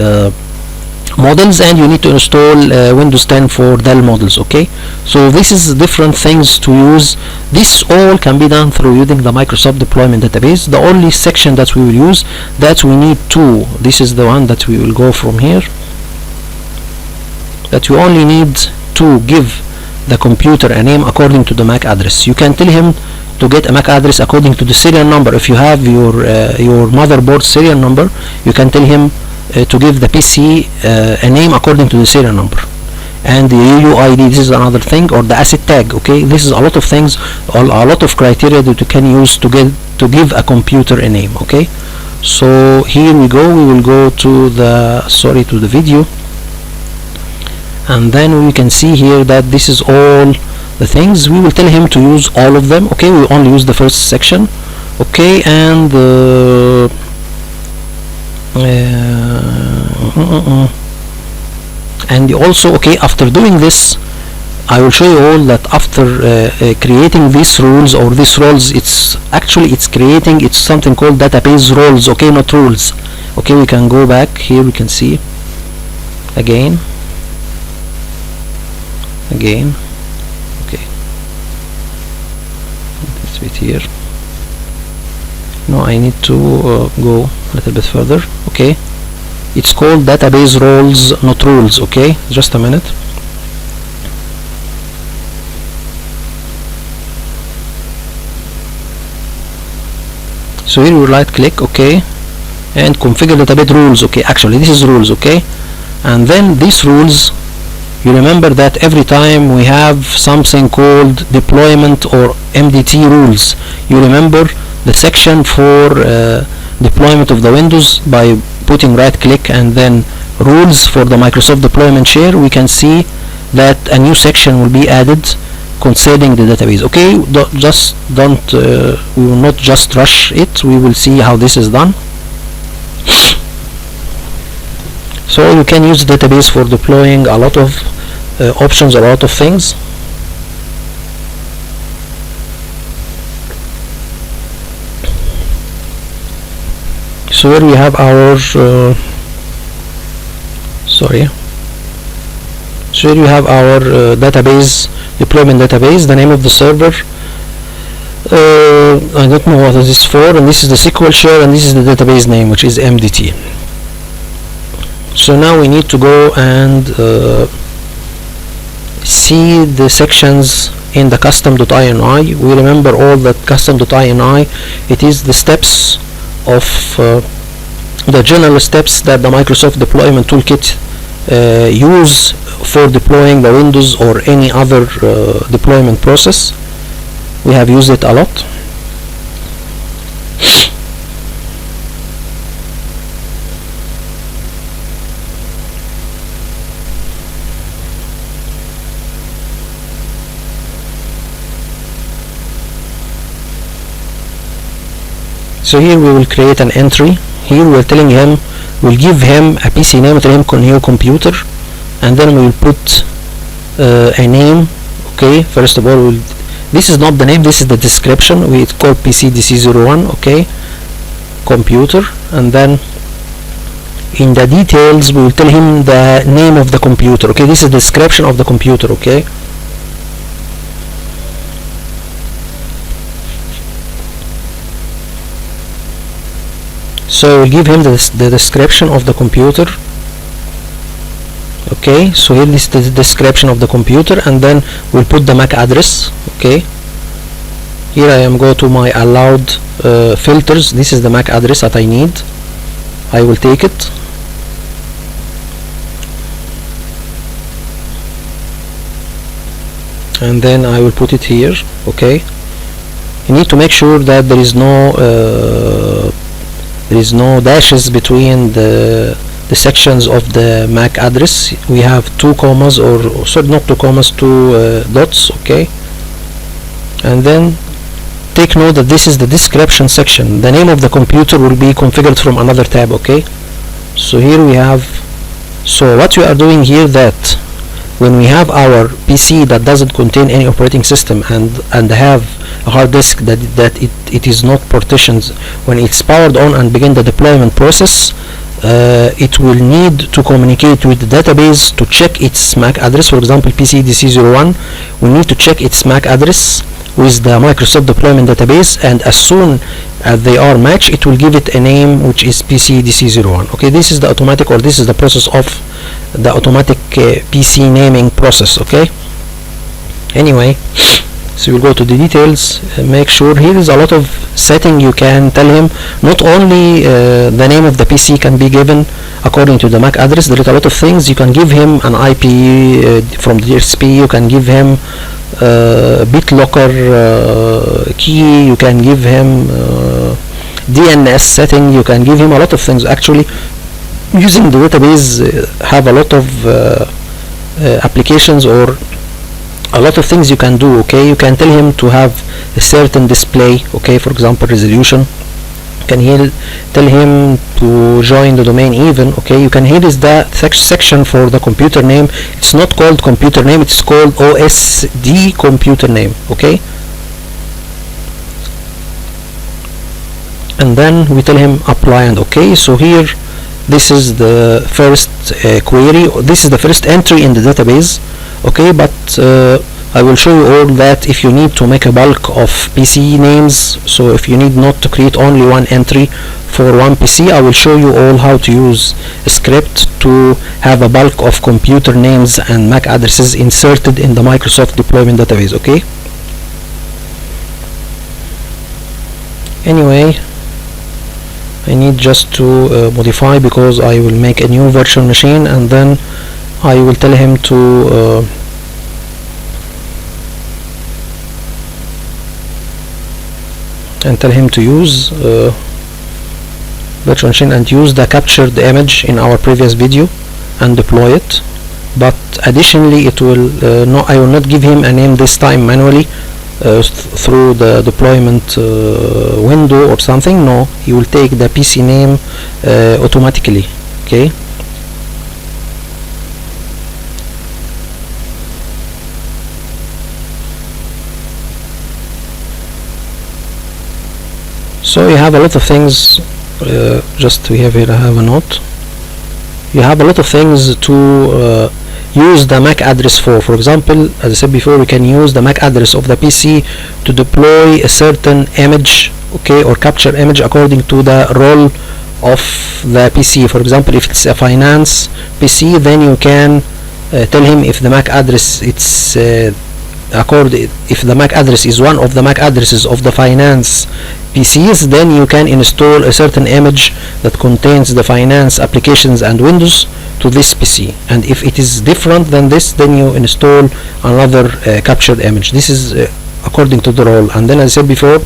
A: models, and you need to install Windows 10 for Dell models. Okay, so this is different things to use. This all can be done through using the Microsoft deployment database. The only section that we will use, that we need to, this is the one that we will go from here, that you only need to give the computer a name according to the MAC address. You can tell him to get a MAC address according to the serial number. If you have your motherboard serial number, you can tell him to give the PC a name according to the serial number, and the UUID, this is another thing, or the asset tag. Okay, this is a lot of things, a lot of criteria that you can use to give a computer a name. Okay, so here we go. We will go to the video, and then we can see here that this is all the things. We will tell him to use all of them. Okay, we only use the first section. Okay, and and also, okay, after doing this, I will show you all that after creating these rules or these roles, it's something called database roles. Okay, not rules. Okay, we can go back here. We can see again. Okay, let's wait here. No, I need to go a little bit further. Okay, it's called database roles, not rules. Okay, just a minute. So here we right click, okay, and configure database rules. Okay, actually this is rules. Okay, and then these rules, you remember that every time we have something called deployment or MDT rules, you remember the section for deployment of the Windows. By putting right click and then rules for the Microsoft deployment share, we can see that a new section will be added concerning the database. Okay, we will not just rush it. We will see how this is done. So you can use the database for deploying a lot of options, a lot of things. So here we have our database, deployment database, the name of the server, I don't know what this is for, and this is the SQL share, and this is the database name, which is MDT. So now we need to go and see the sections in the custom.ini. We remember all that custom.ini, it is the steps of the general steps that the Microsoft Deployment Toolkit use for deploying the Windows or any other deployment process. We have used it a lot. So here we will create an entry. Here we are telling him, we'll give him a PC name, tell him new computer, and then we will put a name. Okay, first of all, this is not the name, this is the description. It's called PCDC01. Okay, computer, and then in the details we will tell him the name of the computer. Okay, this is the description of the computer. Okay, so we'll give him the description of the computer. Okay, so here is the description of the computer, and then we'll put the MAC address. Okay, here I am go to my allowed filters. This is the MAC address that I need. I will take it, and then I will put it here. Okay, you need to make sure that there is no dashes between the sections of the MAC address. We have 2 commas, or sorry, not 2 commas, 2 dots. Okay, and then take note that this is the description section. The name of the computer will be configured from another tab. Okay, so here we have, so what we are doing here, that when we have our PC that doesn't contain any operating system and have a hard disk that it is not partitioned, when it's powered on and begin the deployment process, it will need to communicate with the database to check its MAC address. For example, PCDC01, we need to check its MAC address with the Microsoft Deployment Database, and as soon as they are matched, it will give it a name which is PCDC01. Okay, this is the automatic, or this is the process of the automatic PC naming process. Okay, anyway, so we'll go to the details. Make sure here is a lot of setting. You can tell him not only the name of the PC can be given according to the MAC address. There is a lot of things. You can give him an IP from the DSP. You can give him BitLocker key. You can give him DNS setting. You can give him a lot of things. Actually, using the database have a lot of applications, or a lot of things you can do. Okay, you can tell him to have a certain display. Okay, for example, resolution. You can tell him to join the domain even. Okay, you can, here is the section for the computer name. It's not called computer name, it's called OSD computer name. Okay, and then we tell him apply and okay. So here, this is the first query. This is the first entry in the database. Okay, but I will show you all that if you need to make a bulk of PC names. So if you need not to create only one entry for one PC, I will show you all how to use a script to have a bulk of computer names and MAC addresses inserted in the Microsoft Deployment Database. Okay, anyway, I need just to modify, because I will make a new virtual machine, and then I will tell him to use virtual machine and use the captured image in our previous video and deploy it. But additionally, it will I will not give him a name this time manually through the deployment window or something. No, he will take the PC name automatically. Okay, so you have a lot of things. Just we have here, I have a note. You have a lot of things to use the MAC address for. For example, as I said before, we can use the MAC address of the PC to deploy a certain image, okay, or capture image according to the role of the PC. For example, if it's a finance PC, then you can tell him if the MAC address if the MAC address is one of the MAC addresses of the finance PCs, then you can install a certain image that contains the finance applications and Windows to this PC. And if it is different than this, then you install another captured image. This is according to the role. And then, as I said before,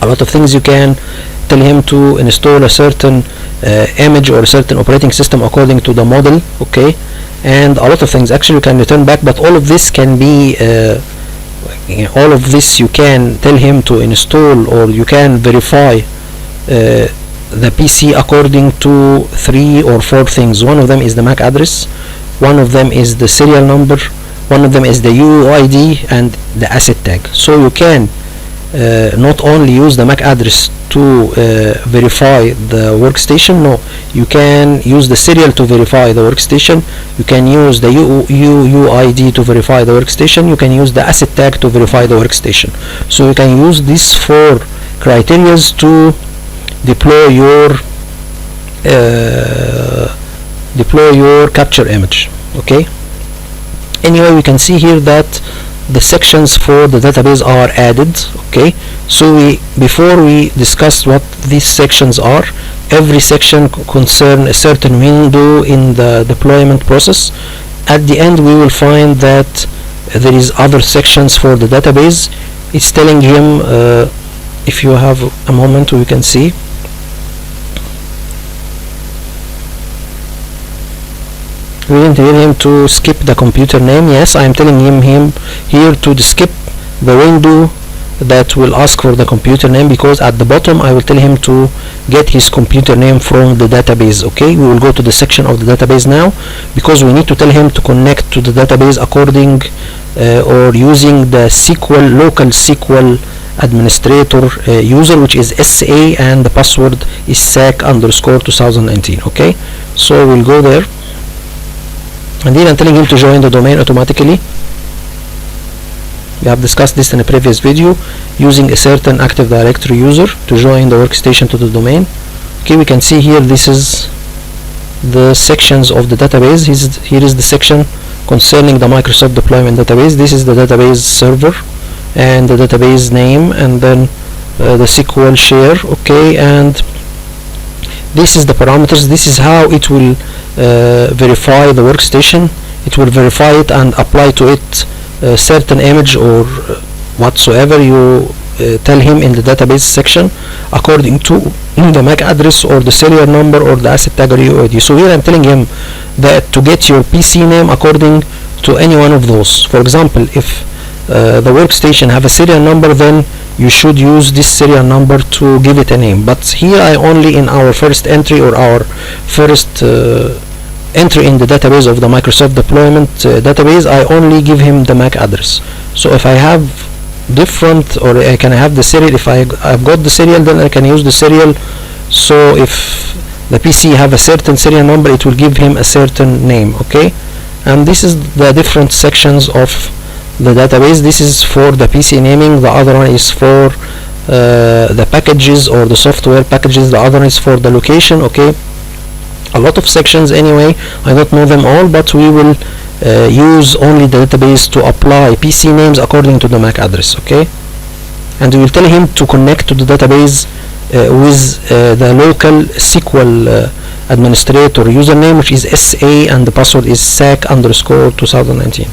A: a lot of things you can tell him to install a certain image or a certain operating system according to the model, okay, and a lot of things. Actually, you can return back, but all of this can be all of this you can tell him to install, or you can verify the PC according to 3 or 4 things. One of them is the MAC address, one of them is the serial number, one of them is the UUID, and the asset tag. So you can not only use the MAC address to verify the workstation, no, you can use the serial to verify the workstation, you can use the UUID to verify the workstation, you can use the asset tag to verify the workstation. So you can use these 4 criteria to deploy your capture image, okay. Anyway, we can see here that the sections for the database are added, okay. So before we discussed what these sections are, every section concern a certain window in the deployment process. At the end, we will find that there is other sections for the database. It's telling him, if you have a moment, we can see. We didn't tell him to skip the computer name. Yes, I am telling him here to skip the window that will ask for the computer name, because at the bottom I will tell him to get his computer name from the database, okay. We will go to the section of the database now, because we need to tell him to connect to the database according or using the SQL local SQL administrator user, which is SA, and the password is SAC_2019, okay. So we'll go there, and then I'm telling him to join the domain automatically. We have discussed this in a previous video, using a certain Active Directory user to join the workstation to the domain. Okay, we can see here, this is the sections of the database. Here is the section concerning the Microsoft Deployment Database. This is the database server and the database name, and then the SQL share, okay, and this is the parameters. This is how it will verify the workstation. It will verify it and apply to it a certain image or whatsoever you tell him in the database section according to the MAC address or the serial number or the asset tag or UID. So here I'm telling him that to get your PC name according to any one of those. For example, if the workstation have a serial number, then you should use this serial number to give it a name. But here I only, in our first entry or our first entry in the database of the Microsoft Deployment Database, I only give him the MAC address. So if I have different, or I can have the serial, if I've got the serial, then I can use the serial. So if the PC have a certain serial number, it will give him a certain name, okay. And this is the different sections of the database. This is for the PC naming, the other one is for the packages or the software packages, the other one is for the location, okay. A lot of sections anyway, I don't know them all, but we will use only the database to apply PC names according to the MAC address, okay. And we will tell him to connect to the database with the local SQL administrator username, which is SA, and the password is SAC_2019.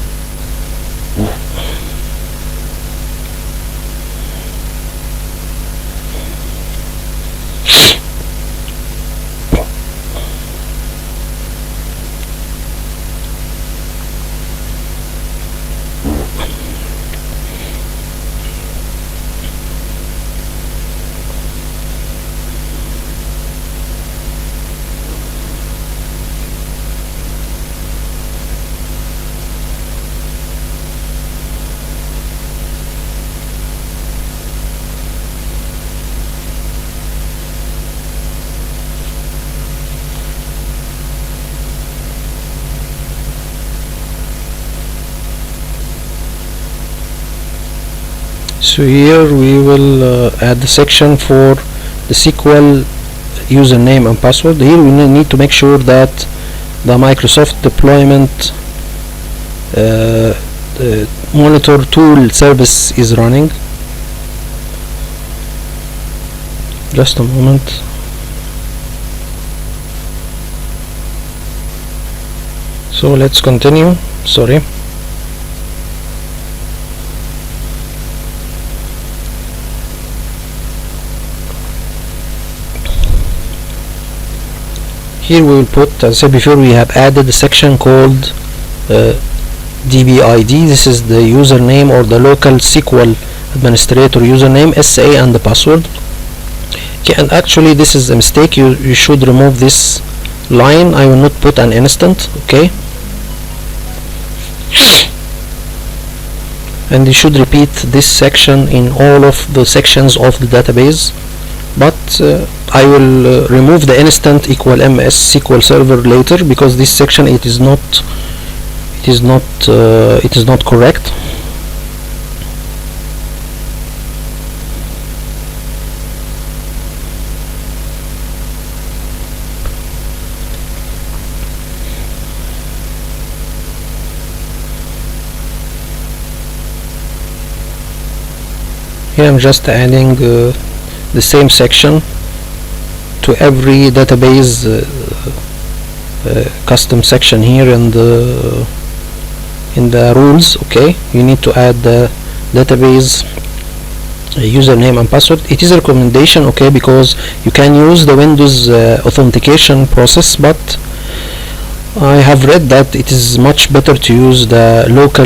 A: So here we will add the section for the SQL username and password. Here we need to make sure that the Microsoft deployment monitor tool service is running. Just a moment. So let's continue. Sorry. Here we will put, as I said before, we have added a section called DBID. This is the username or the local SQL administrator username, SA, and the password. Okay, and actually this is a mistake. You should remove this line. I will not put an instant. Okay, and you should repeat this section in all of the sections of the database, but I will remove the instant equal MS SQL Server later, because this section it is not correct. Here I'm just adding the same section to every database custom section here in the rules. Okay, you need to add the database username and password. It is a recommendation, okay, because you can use the Windows authentication process, but I have read that it is much better to use the local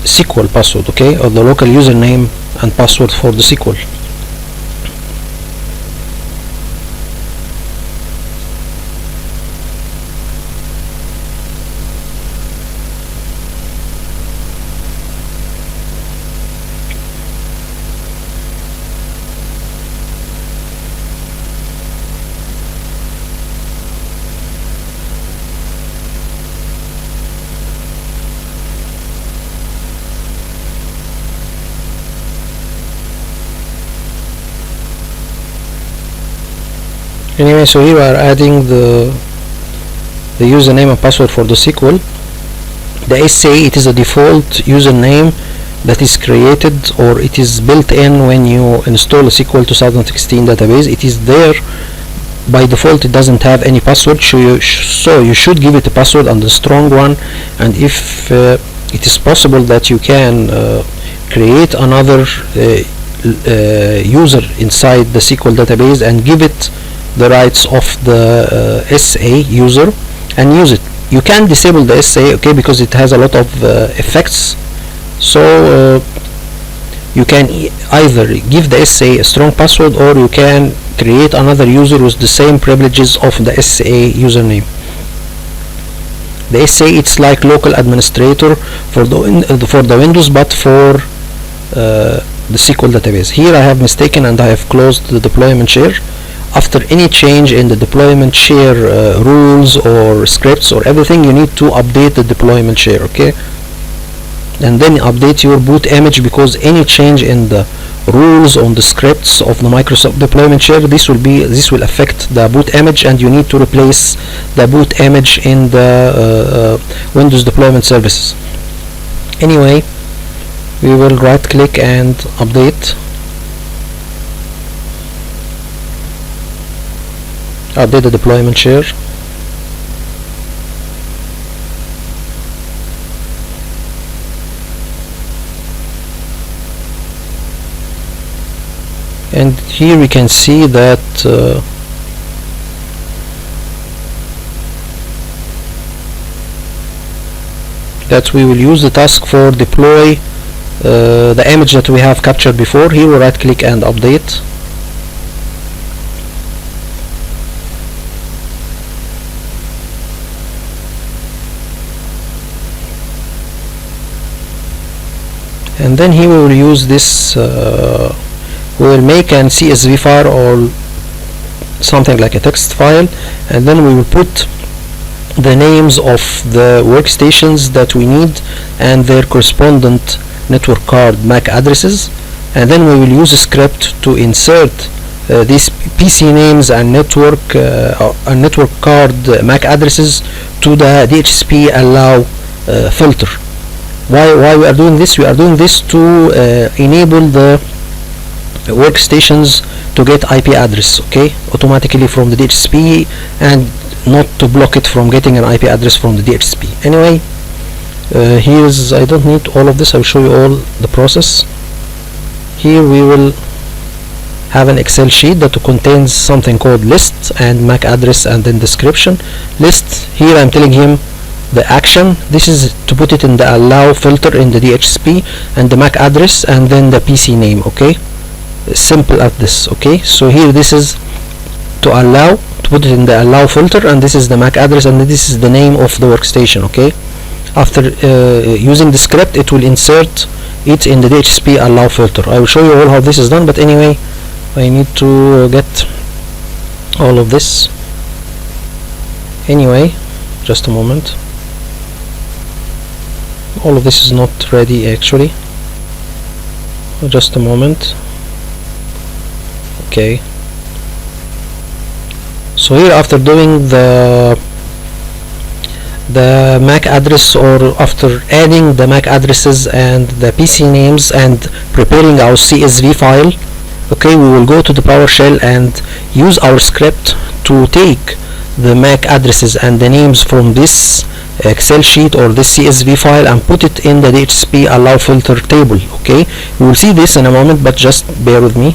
A: SQL password, okay, or the local username and password for the SQL. Anyway, so here we are adding the username and password for the SQL. The SA, it is a default username that is created, or it is built in when you install a SQL 2016 database. It is there by default. It doesn't have any password, so you should give it a password, and a strong one. And if it is possible that you can create another user inside the SQL database and give it the rights of the SA user and use it. You can disable the SA, okay, because it has a lot of effects. So you can either give the SA a strong password, or you can create another user with the same privileges of the SA username. The SA, it's like local administrator for the Windows, but for the SQL database. Here I have mistaken and I have closed the deployment share. After any change in the deployment share rules or scripts or everything, you need to update the deployment share, okay, and then update your boot image, because any change in the rules on the scripts of the Microsoft deployment share, this will affect the boot image, and you need to replace the boot image in the Windows deployment services. Anyway, we will right click and update the deployment share. And here we can see that we will use the task for deploy the image that we have captured before. Here we right click and update. And then here we will use this, we will make an CSV file or something like a text file, and then we will put the names of the workstations that we need and their correspondent network card MAC addresses. and then we will use a script to insert these PC names and network card MAC addresses to the DHCP allow filter. Why we are doing this? We are doing this to enable the workstations to get IP address, okay, automatically from the DHCP, and not to block it from getting an IP address from the DHCP. Anyway, here's, I don't need all of this, I will show you all the process. Here we will have an Excel sheet that contains something called list and MAC address and then description. List, here I'm telling him the action, this is to put it in the allow filter in the DHCP, and the MAC address and then the PC name, okay, simple as this. Okay, so here this is to allow, to put it in the allow filter, and this is the MAC address, and this is the name of the workstation. Okay, after using the script, it will insert it in the DHCP allow filter. I will show you all how this is done, but anyway, I need to get all of this. Anyway, just a moment, all of this is not ready actually, just a moment. Okay, so here after doing the MAC address, or after adding the MAC addresses and the PC names and preparing our CSV file, okay, we will go to the PowerShell and use our script to take the MAC addresses and the names from this Excel sheet or this CSV file and put it in the DHCP allow filter table. Okay, we will see this in a moment, but just bear with me.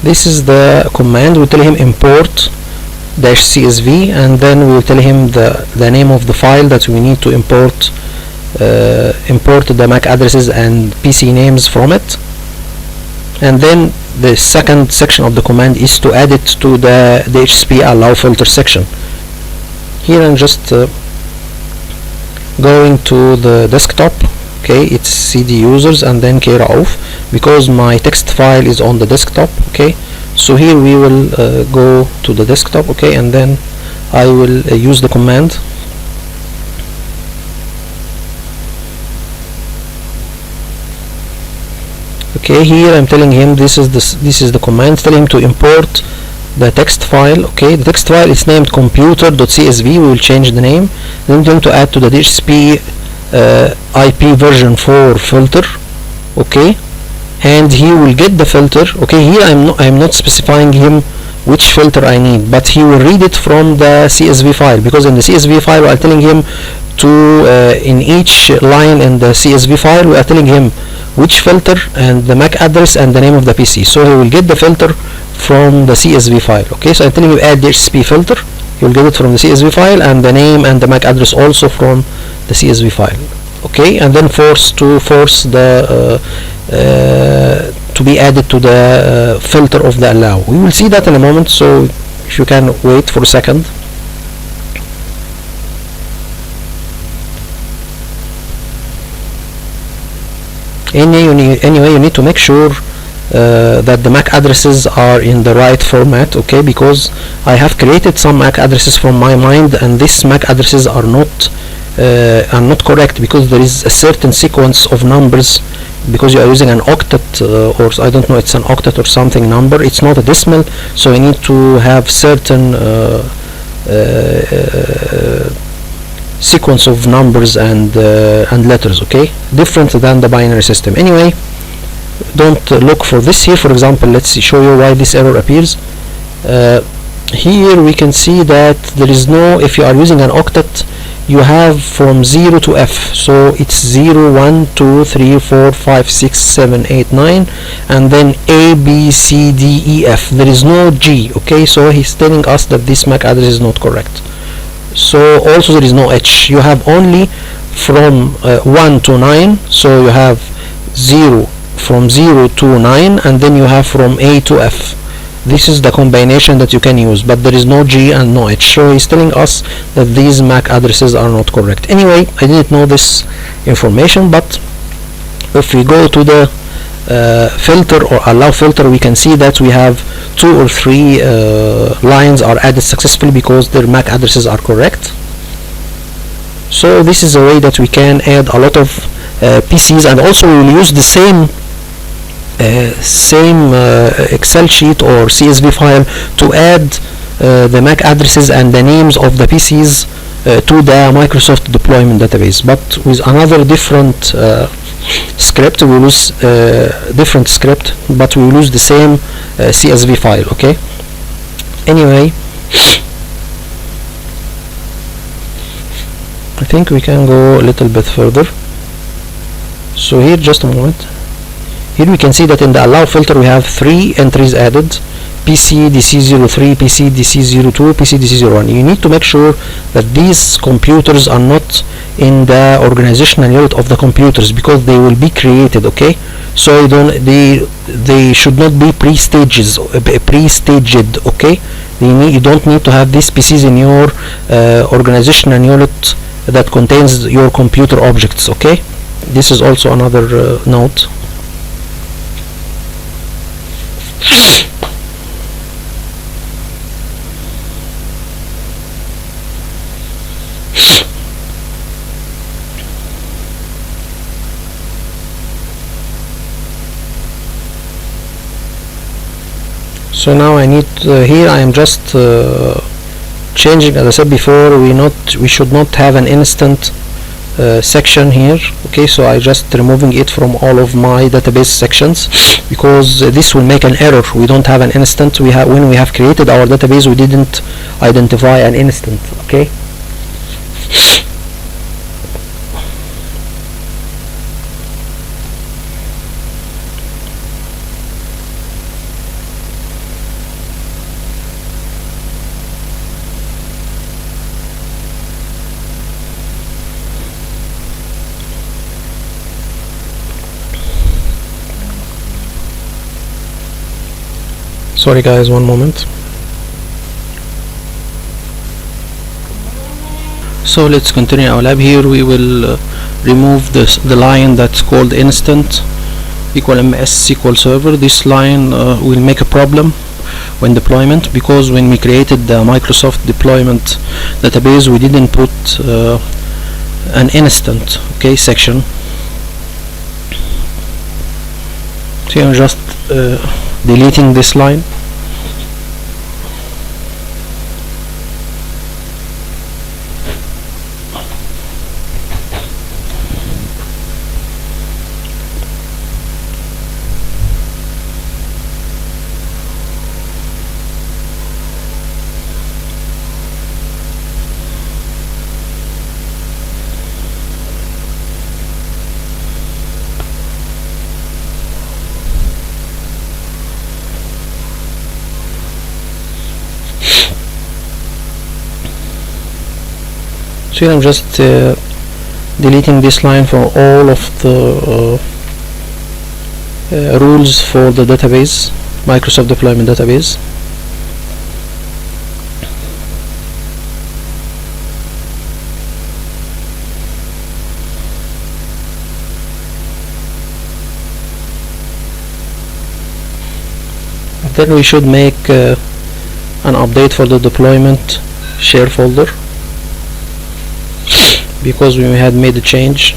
A: This is the command. We tell him import -csv, and then we will tell him the name of the file that we need to import the MAC addresses and PC names from it, and then the second section of the command is to add it to the DHCP allow filter section. Here I'm just going to the desktop. Okay, it's cd users and then krauf, because my text file is on the desktop. Okay, so here we will go to the desktop. Okay, and then I will use the command. Okay, here I'm telling him this is the command. Tell him to import the text file. Okay, the text file is named computer.csv. We will change the name. Then tell him to add to the DHCP IP version 4 filter. Okay, and he will get the filter. Okay, here I'm not specifying him which filter I need, but he will read it from the CSV file, because in the CSV file we are telling him to in each line in the CSV file we are telling him which filter and the MAC address and the name of the PC. So he will get the filter from the CSV file. Okay, so I'm telling him add DHCP filter. He will get it from the CSV file, and the name and the MAC address also from the CSV file. Okay, and then force the to be added to the filter of the allow. We will see that in a moment, so if you can wait for a second. Anyway, you need to make sure that the MAC addresses are in the right format. Okay, because I have created some MAC addresses from my mind, and these MAC addresses are not correct, because there is a certain sequence of numbers, because you are using an octet or I don't know, it's an octet or something number. It's not a decimal, so you need to have certain sequence of numbers and letters. Okay, different than the binary system. Anyway, don't look for this here. For example, let's show you why this error appears. Here we can see that there is no, if you are using an octet, you have from 0 to F, so it's 0, 1, 2, 3, 4, 5, 6, 7, 8, 9, and then A, B, C, D, E, F. There is no G. Okay, so he's telling us that this MAC address is not correct. So also there is no H. You have only from 1 to 9, so you have 0 from 0 to 9, and then you have from A to F. This is the combination that you can use, but there is no G and no H. So he's telling us that these MAC addresses are not correct. Anyway, I didn't know this information, but if we go to the filter or allow filter, we can see that we have 2 or 3 lines are added successfully because their MAC addresses are correct. So this is a way that we can add a lot of PCs, and also we will use the same Excel sheet or CSV file to add the MAC addresses and the names of the PCs to the Microsoft deployment database, but with another different script. We will use different script, but we will use the same CSV file. Okay, anyway, I think we can go a little bit further. So here, just a moment, here we can see that in the allow filter we have 3 entries added: PC DC03, PC DC02, PC DC01. You need to make sure that these computers are not in the organizational unit of the computers, because they will be created. Okay, so they should not be pre-staged. Okay, you don't need to have these PCs in your organizational unit that contains your computer objects. Okay, this is also another note. So now I need here I am just changing, as I said before, we should not have an instant section here. Okay, so I just removing it from all of my database sections, because this will make an error. We don't have an instant. When we have created our database, we didn't identify an instant. Okay, sorry guys, one moment. So let's continue our lab. Here we will remove the line that's called instant equal MS SQL Server. This line will make a problem when deployment, because when we created the Microsoft deployment database, we didn't put an instant section. So I'm just deleting this line. So I'm just deleting this line for all of the rules for the database, Microsoft deployment database. Then we should make an update for the deployment share folder, because we had made a change.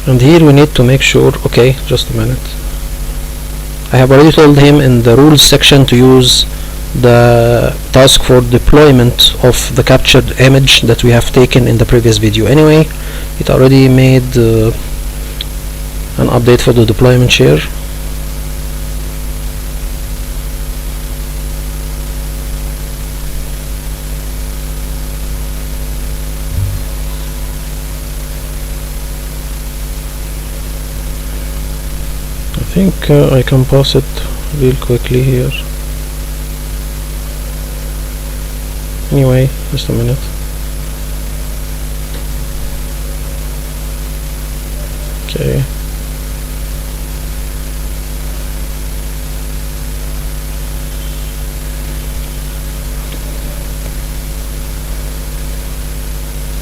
A: And here we need to make sure, okay, just a minute. I have already told him in the rules section to use the task for deployment of the captured image that we have taken in the previous video. Anyway, it already made an update for the deployment share. I think I can pass it real quickly here. Anyway, just a minute. Okay.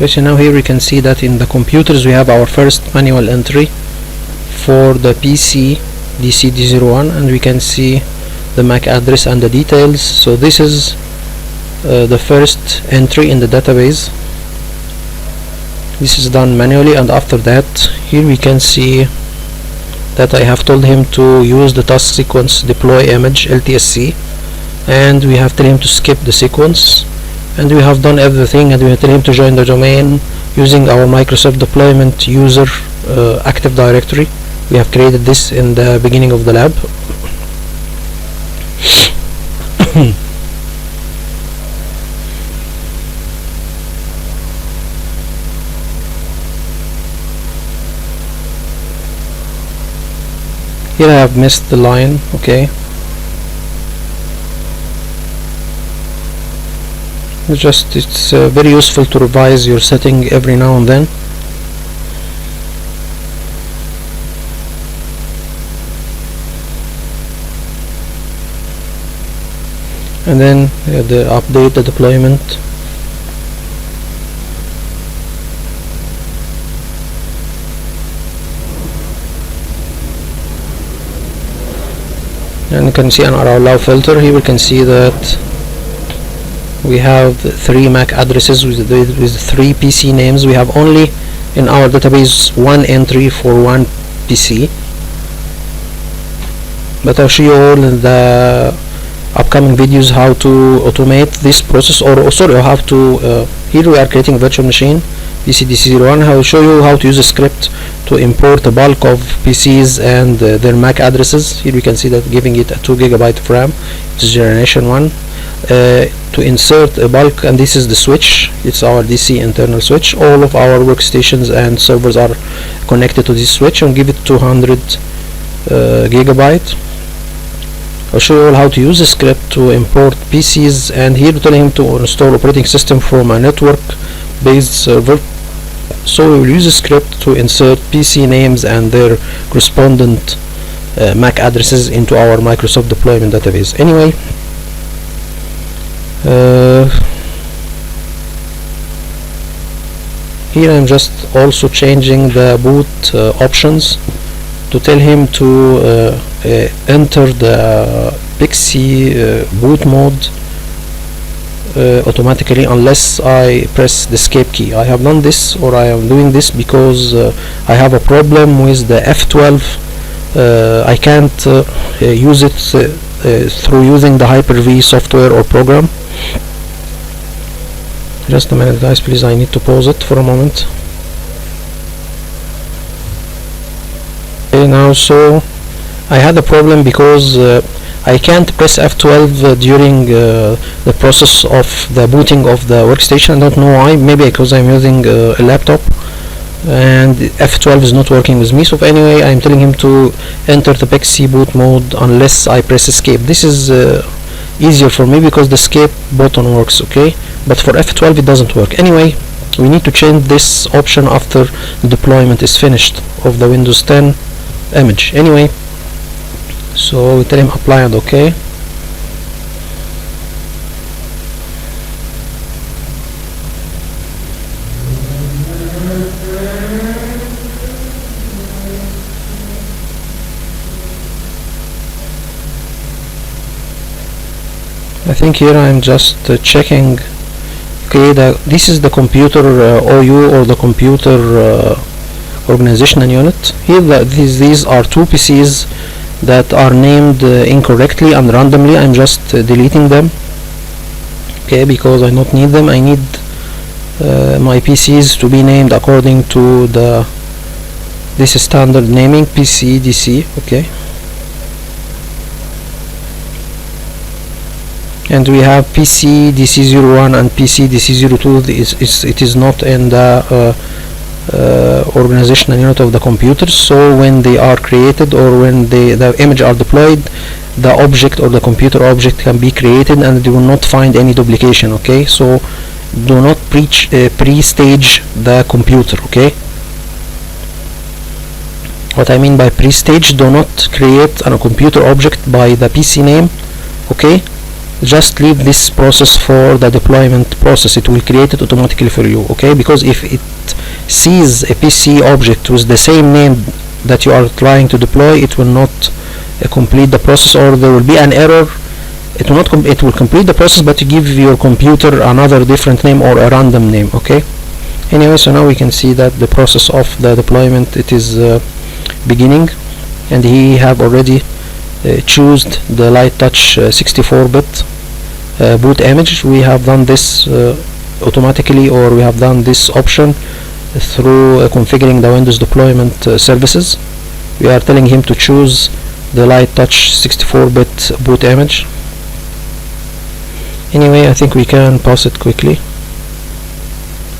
A: Okay, so now here we can see that in the computers we have our first manual entry for the PC DC-D01, and we can see the MAC address and the details. So this is the first entry in the database. This is done manually, and after that here we can see that I have told him to use the task sequence deploy image LTSC, and we have told him to skip the sequence, and we have done everything, and we have told him to join the domain using our Microsoft deployment user Active Directory. We have created this in the beginning of the lab. Here I have missed the line. Okay, it's very useful to revise your setting every now and then. And then the update the deployment. And you can see on our allow filter here we can see that we have 3 MAC addresses with 3 PC names. We have only in our database 1 entry for 1 PC, but I'll show you all in the upcoming videos how to automate this process, or how to here we are creating a virtual machine PC-DC01. I will show you how to use a script to import a bulk of PCs and their MAC addresses. Here we can see that giving it a 2 GB of RAM, it's generation 1, to insert a bulk, and this is the switch. It's our DC internal switch. All of our workstations and servers are connected to this switch, and give it 200 GB. I'll show you all how to use a script to import PCs, and here we tell him to install operating system from a network based server. So we will use a script to insert PC names and their correspondent MAC addresses into our Microsoft deployment database. Anyway, here I'm just also changing the boot options to tell him to enter the Pixie boot mode automatically unless I press the escape key. I have done this, or I am doing this because I have a problem with the F12. I can't use it through using the Hyper-V software or program. Just a minute guys, please, I need to pause it for a moment. Okay, now so I had a problem because I can't press F12 during the process of the booting of the workstation. I don't know why, maybe because I'm using a laptop and F12 is not working with me. So anyway, I'm telling him to enter the Pixie boot mode unless I press escape. This is easier for me because the escape button works, okay, but for F12 it doesn't work. Anyway, we need to change this option after the deployment is finished of the Windows 10 image. Anyway, so we tell him apply and OK. I think here I'm just checking. Okay, this is the computer OU, or the computer organization and unit. Here these are 2 PCs that are named incorrectly and randomly. I'm just deleting them, okay, because I don't need them. I need my PCs to be named according to this standard naming, PC DC, okay. And we have PC DC01 and PC DC02. It is not in the organizational unit of the computer, so when they are created, or when the image are deployed, the object or the computer object can be created and they will not find any duplication, okay. So do not pre-stage the computer, okay. What I mean by pre-stage, do not create a computer object by the PC name, okay, just leave this process for the deployment process. It will create it automatically for you, okay? Because if it sees a PC object with the same name that you are trying to deploy, it will not complete the process, or there will be an error. It will not it will complete the process, but you give your computer another different name or a random name, okay? Anyway, so now we can see that the process of the deployment, it is beginning, and he have already choose the light touch 64-bit boot image. We have done this automatically, or we have done this option through configuring the Windows deployment services. We are telling him to choose the light touch 64-bit boot image. Anyway, I think we can pause it quickly.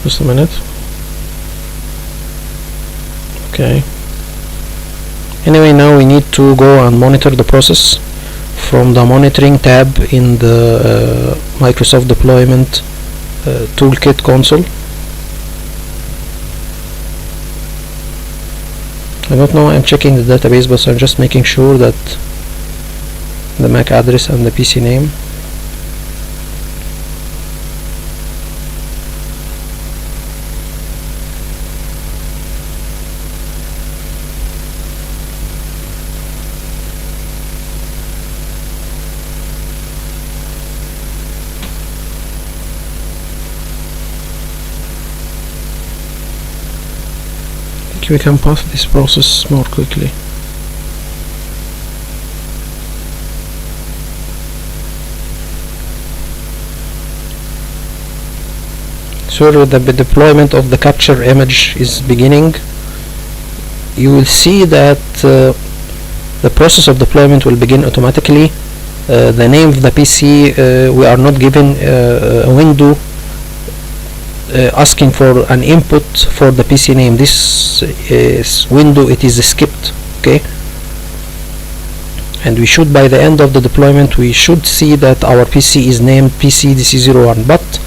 A: Just a minute. Okay. Anyway, now we need to go and monitor the process from the monitoring tab in the Microsoft Deployment Toolkit console. I don't know, I'm checking the database, but I'm just making sure that the MAC address and the PC name. We can pass this process more quickly. So the deployment of the capture image is beginning. You will see that the process of deployment will begin automatically. The name of the PC, we are not given a window asking for an input for the PC name. This window, it is skipped, okay? And we should, by the end of the deployment, we should see that our PC is named PCDC01, but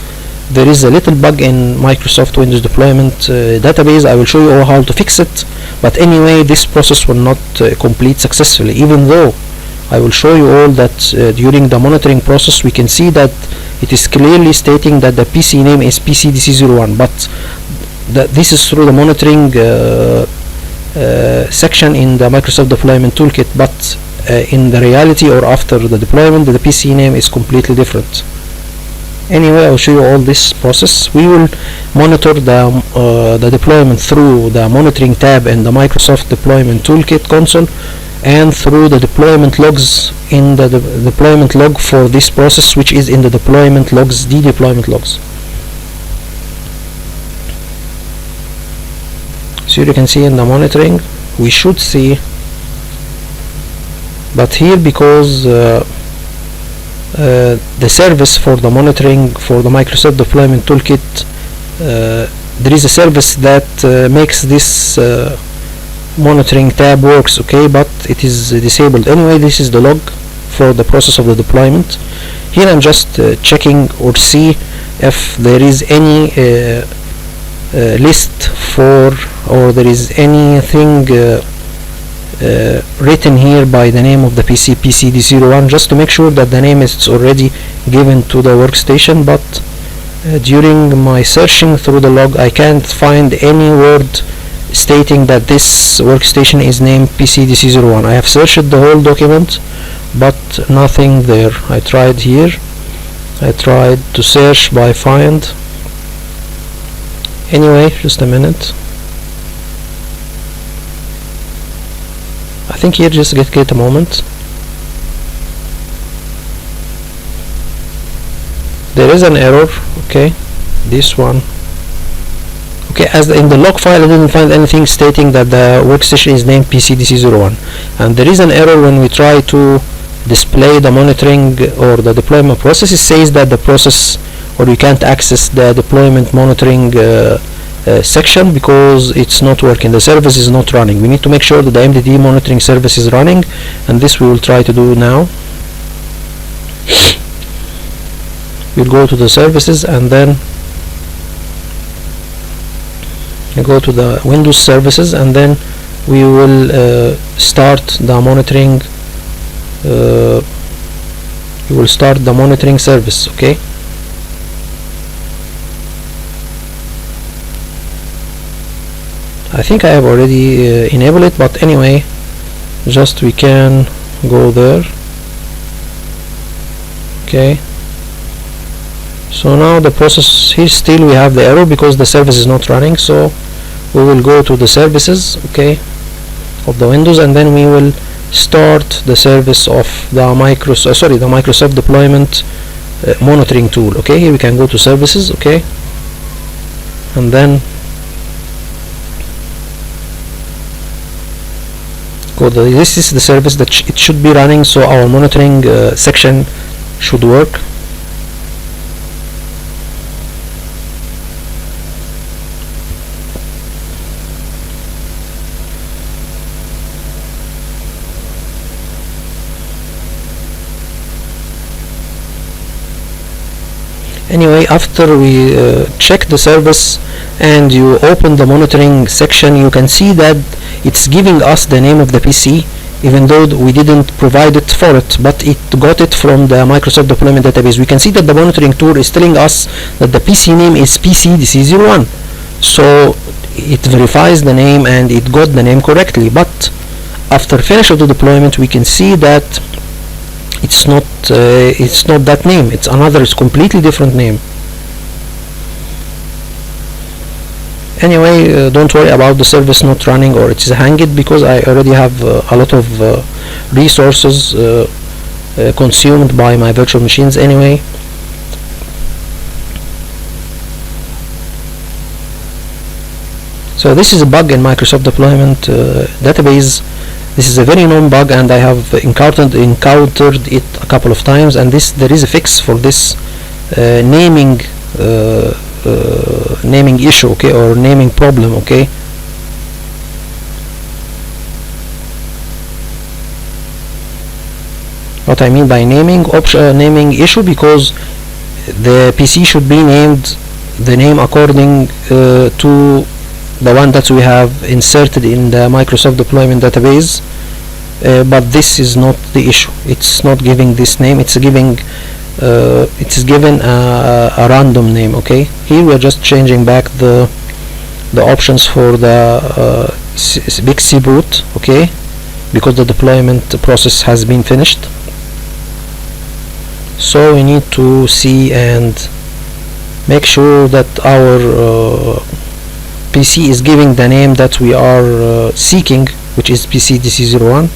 A: there is a little bug in Microsoft Windows Deployment Database. I will show you how to fix it, but anyway, this process will not complete successfully, even though I will show you all that during the monitoring process we can see that it is clearly stating that the PC name is PCDC01, but this is through the monitoring section in the Microsoft Deployment Toolkit, but in the reality, or after the deployment, the PC name is completely different. Anyway, I'll show you all this process. We will monitor the deployment through the monitoring tab in the Microsoft Deployment Toolkit console, and through the deployment logs in the deployment log for this process, which is in the deployment logs, the deployment logs. So you can see in the monitoring, we should see, but here, because the service for the monitoring for the Microsoft Deployment Toolkit, there is a service that makes this monitoring tab works, okay, but it is disabled. Anyway, this is the log for the process of the deployment. Here I'm just checking or see if there is any list for, or there is anything written here by the name of the PC, PCD01, just to make sure that the name is already given to the workstation. But during my searching through the log, I can't find any word stating that this workstation is named PCDC01. I have searched the whole document, but nothing there. I tried here, I tried to search by find. Anyway, just a minute. I think here, just get a moment. There is an error, okay, this one. Okay, as in the log file I didn't find anything stating that the workstation is named PCDC01, and there is an error when we try to display the monitoring or the deployment process. It says that the process, or you can't access the deployment monitoring section because it's not working, the service is not running. We need to make sure that the MDT monitoring service is running, and this we will try to do now. We'll go to the services, and then we go to the Windows services, and then we will start the monitoring you will start the monitoring service. Okay, I think I have already enabled it, but anyway, just we can go there. Okay, so now the process here, still we have the error because the service is not running, so we will go to the services, okay, of the Windows, and then we will start the service of the Microsoft deployment monitoring tool. Okay, here we can go to services, okay, and then go to this is the service that it should be running, so our monitoring section should work. Anyway, after we check the service and you open the monitoring section, you can see that it's giving us the name of the PC, even though we didn't provide it for it, but it got it from the Microsoft Deployment Database. We can see that the monitoring tool is telling us that the PC name is PCDC01, so it verifies the name and it got the name correctly. But after finish of the deployment, we can see that it's not that name, it's completely different name. Anyway, don't worry about the service not running or it's hanged, because I already have a lot of resources consumed by my virtual machines anyway. So this is a bug in Microsoft Deployment Database. This is a very known bug, and I have encountered it a couple of times, and there is a fix for this naming issue, okay, or naming problem. Okay, what I mean by naming issue, because the PC should be named the name according to the one that we have inserted in the Microsoft Deployment Database, but this is not the issue. It's not giving this name, it's given a random name. Okay, here we are just changing back the options for the big C boot, okay, because the deployment process has been finished. So we need to see and make sure that our PC is giving the name that we are seeking, which is PCDC01.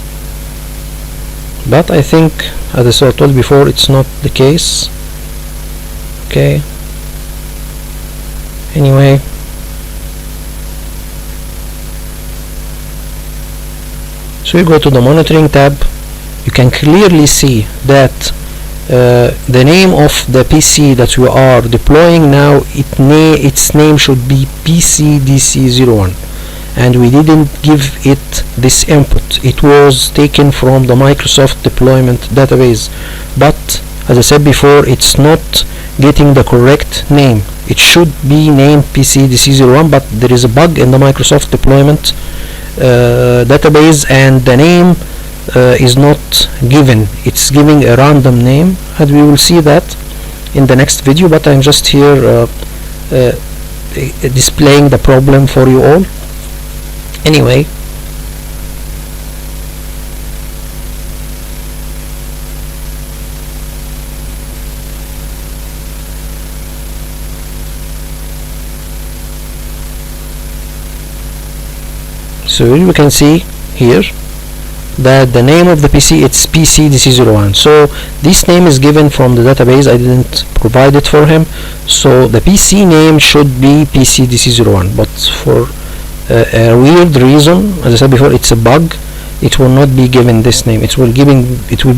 A: But I think, as I told before, it's not the case. Okay, anyway, so we go to the monitoring tab. You can clearly see that the name of the PC that we are deploying now, its name should be PCDC01, and we didn't give it this input. It was taken from the Microsoft Deployment Database, but as I said before, it's not getting the correct name. It should be named PCDC01, but there is a bug in the Microsoft Deployment Database, and the name is not given. It's giving a random name, and we will see that in the next video, but I'm just here displaying the problem for you all. Anyway, so you can see here that the name of the PC, it's PCDC01. So this name is given from the database. I didn't provide it for him, so the PC name should be PCDC01, but for a weird reason, as I said before, it's a bug, it will not be given this name. It will be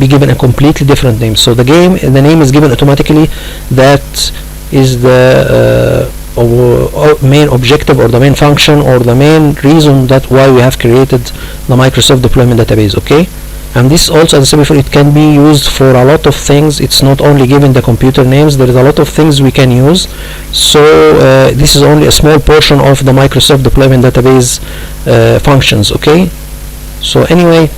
A: given a completely different name. So the name is given automatically. That is the main objective, or the main function, or the main reason that why we have created the Microsoft Deployment Database. Okay, and this also, as I said before, it can be used for a lot of things. It's not only given the computer names, there is a lot of things we can use. So this is only a small portion of the Microsoft Deployment Database functions. Okay, so anyway,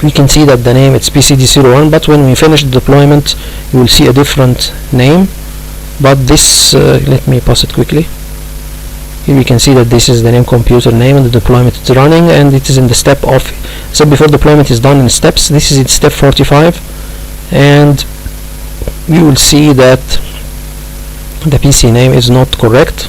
A: we can see that the name it's PCD01, but when we finish the deployment you will see a different name. But this let me pause it quickly. Here we can see that this is the name computer name and the deployment is running, and it is in the step of, so before deployment is done in steps, this is in step 45, and you will see that the PC name is not correct.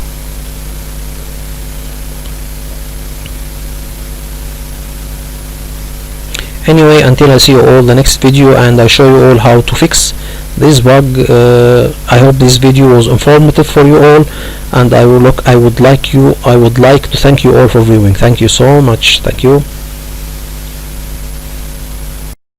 A: Anyway, until I see you all the next video and I show you all how to fix this bug, I hope this video was informative for you all, and I would like to thank you all for viewing. Thank you so much. Thank you.